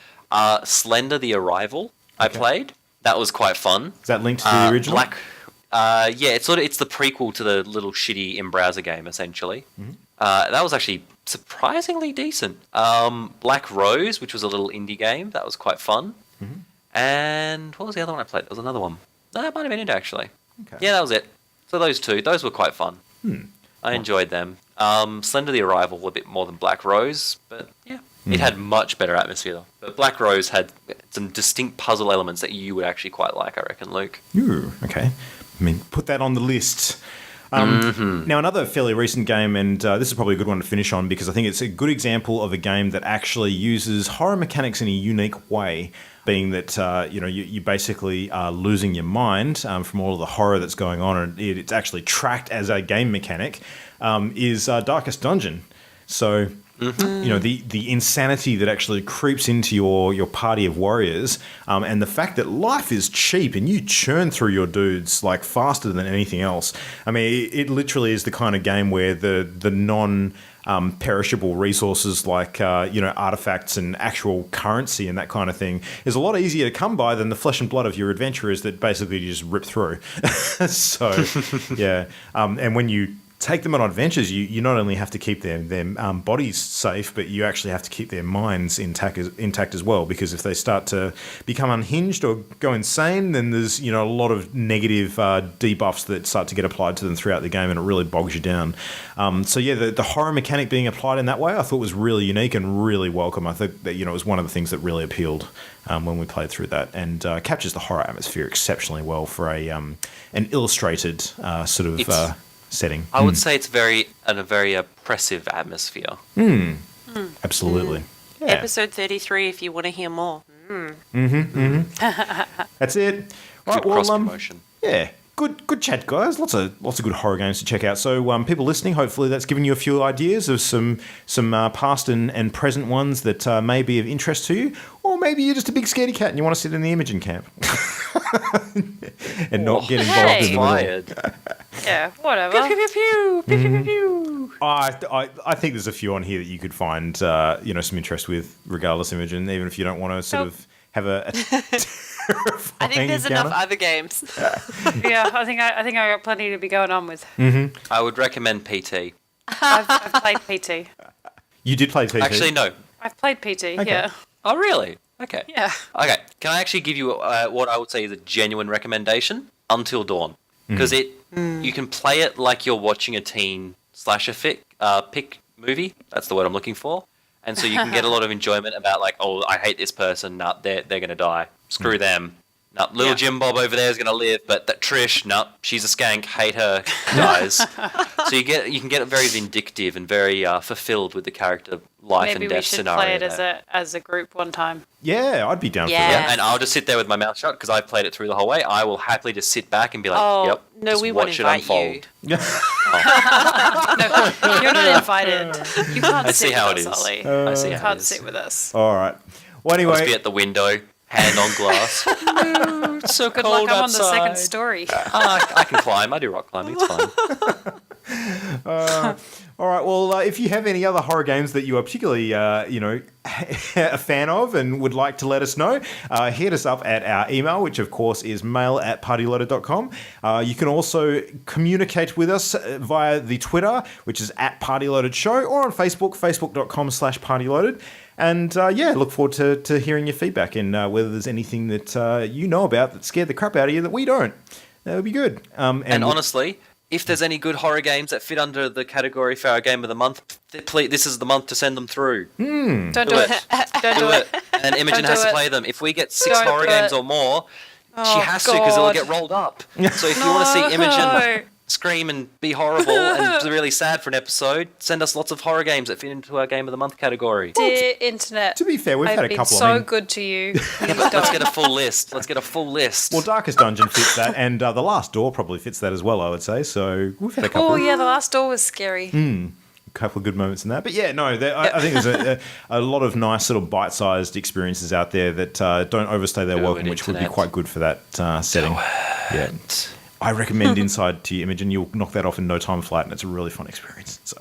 Slender: The Arrival. I played. That was quite fun. Is that linked to the original? Yeah, it's the prequel to the little shitty in-browser game, essentially. Mm-hmm. That was actually surprisingly decent. Black Rose, which was a little indie game, that was quite fun. Mm-hmm. And what was the other one I played? There was another one. No, it might have been it, actually. Okay. Yeah, that was it. So those two, those were quite fun. I enjoyed them. Slender: The Arrival a bit more than Black Rose, but yeah, it had much better atmosphere. But Black Rose had some distinct puzzle elements that you would actually quite like, I reckon, Luke. Ooh, okay. I mean, put that on the list. Now, another fairly recent game, and this is probably a good one to finish on because I think it's a good example of a game that actually uses horror mechanics in a unique way, being that you basically are losing your mind from all of the horror that's going on, and it's actually tracked as a game mechanic, is Darkest Dungeon. So... the insanity that actually creeps into your party of warriors, and the fact that life is cheap and you churn through your dudes like faster than anything else. I mean, it literally is the kind of game where the non perishable resources like artifacts and actual currency and that kind of thing is a lot easier to come by than the flesh and blood of your adventurers that basically you just rip through. So yeah, and when you take them on adventures, you not only have to keep their bodies safe, but you actually have to keep their minds intact as well, because if they start to become unhinged or go insane, then there's a lot of negative debuffs that start to get applied to them throughout the game, and it really bogs you down. So yeah, the horror mechanic being applied in that way I thought was really unique and really welcome. I think that it was one of the things that really appealed when we played through that, and captures the horror atmosphere exceptionally well for an illustrated sort of setting. I would say it's a very oppressive atmosphere. Absolutely. Yeah. Episode 33 if you want to hear more. That's it. Right, Good cross promotion. Yeah. Good chat, guys. Lots of good horror games to check out. So, people listening, hopefully that's given you a few ideas of some past and present ones that may be of interest to you, or maybe you're just a big scaredy cat and you want to sit in the Imogen camp and not get involved in the middle. Yeah, whatever. I think there's a few on here that you could find some interest with, regardless, Imogen, even if you don't want to sort of have a I think there's enough other games. Yeah, I think I got plenty to be going on with. I would recommend PT. I've played PT. You did play PT? Actually, no. I've played PT. Okay. Yeah. Oh, really? Okay. Yeah. Okay. Can I actually give you what I would say is a genuine recommendation? Until Dawn. Because you can play it like you're watching a teen slasher pick movie. That's the word I'm looking for. And so you can get a lot of enjoyment about like, oh, I hate this person. Nah, they're going to die. Screw them. Nah, little Jim Bob over there is going to live, but that Trish, nah, she's a skank. Hate her. Dies. So you can get it very vindictive and very fulfilled with the character life and death scenario. Maybe we should play it as a group one time. Yeah, I'd be down for Yeah. that. And I'll just sit there with my mouth shut because I've played it through the whole way. I will happily just sit back and be like, yep, no, just we won't watch it invite unfold. you. No, you're not invited. You can't I sit see how with it us, is. Ollie. I see You how it can't is. sit with us. All right. Well, I'll just be anyway, at the window, hand on glass. No, it's so Good cold luck, I'm on the outside. second story. I can climb. I do rock climbing. It's fine. all right. Well, if you have any other horror games that you are particularly, a fan of and would like to let us know, hit us up at our email, which of course is mail@partyloaded.com. You can also communicate with us via the Twitter, which is @partyloadedshow, or on Facebook, facebook.com/partyloaded. And look forward to hearing your feedback and whether there's anything that you know about that scared the crap out of you that we don't. That would be good. And honestly, if there's any good horror games that fit under the category for our game of the month, please, this is the month to send them through. Don't do it. Don't do it. And Imogen Don't has do to it. play them. If we get 6 Don't horror do games it. or more, she Oh, has to because it'll God. get rolled up. So if you want to see Imogen scream and be horrible and be really sad for an episode, send us lots of horror games that fit into our Game of the Month category. Dear internet. To be fair, we've had a couple. I've been so good to you. Let's get a full list. Well, Darkest Dungeon fits that, and The Last Door probably fits that as well, I would say. So we've had a couple. Oh, yeah, The Last Door was scary. A couple of good moments in that. But yeah, no, I think there's a lot of nice sort of bite-sized experiences out there that don't overstay their welcome, which would be quite good for that setting. Yeah. I recommend Inside to your image, and you'll knock that off in no time flat, and it's a really fun experience. So.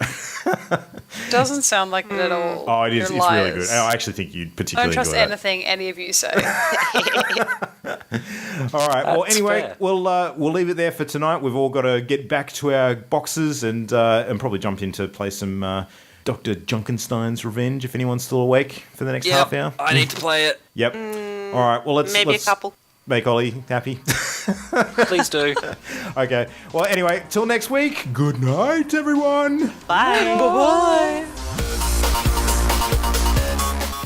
Doesn't sound like it at all. Oh, it is. It's really good. I actually think you'd particularly don't trust enjoy anything any of you say. All right. Well, That's anyway, fair. we'll leave it there for tonight. We've all got to get back to our boxes and probably jump in to play some Dr. Junkenstein's Revenge if anyone's still awake for the next half hour. I need to play it. Yep. All right. Well, let's Maybe a couple. make Ollie happy. Please do. Okay. Well, anyway, till next week. Good night, everyone. Bye. Bye.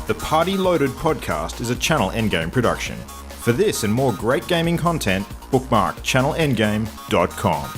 The Party Loaded podcast is a Channel Endgame production. For this and more great gaming content, bookmark channelendgame.com.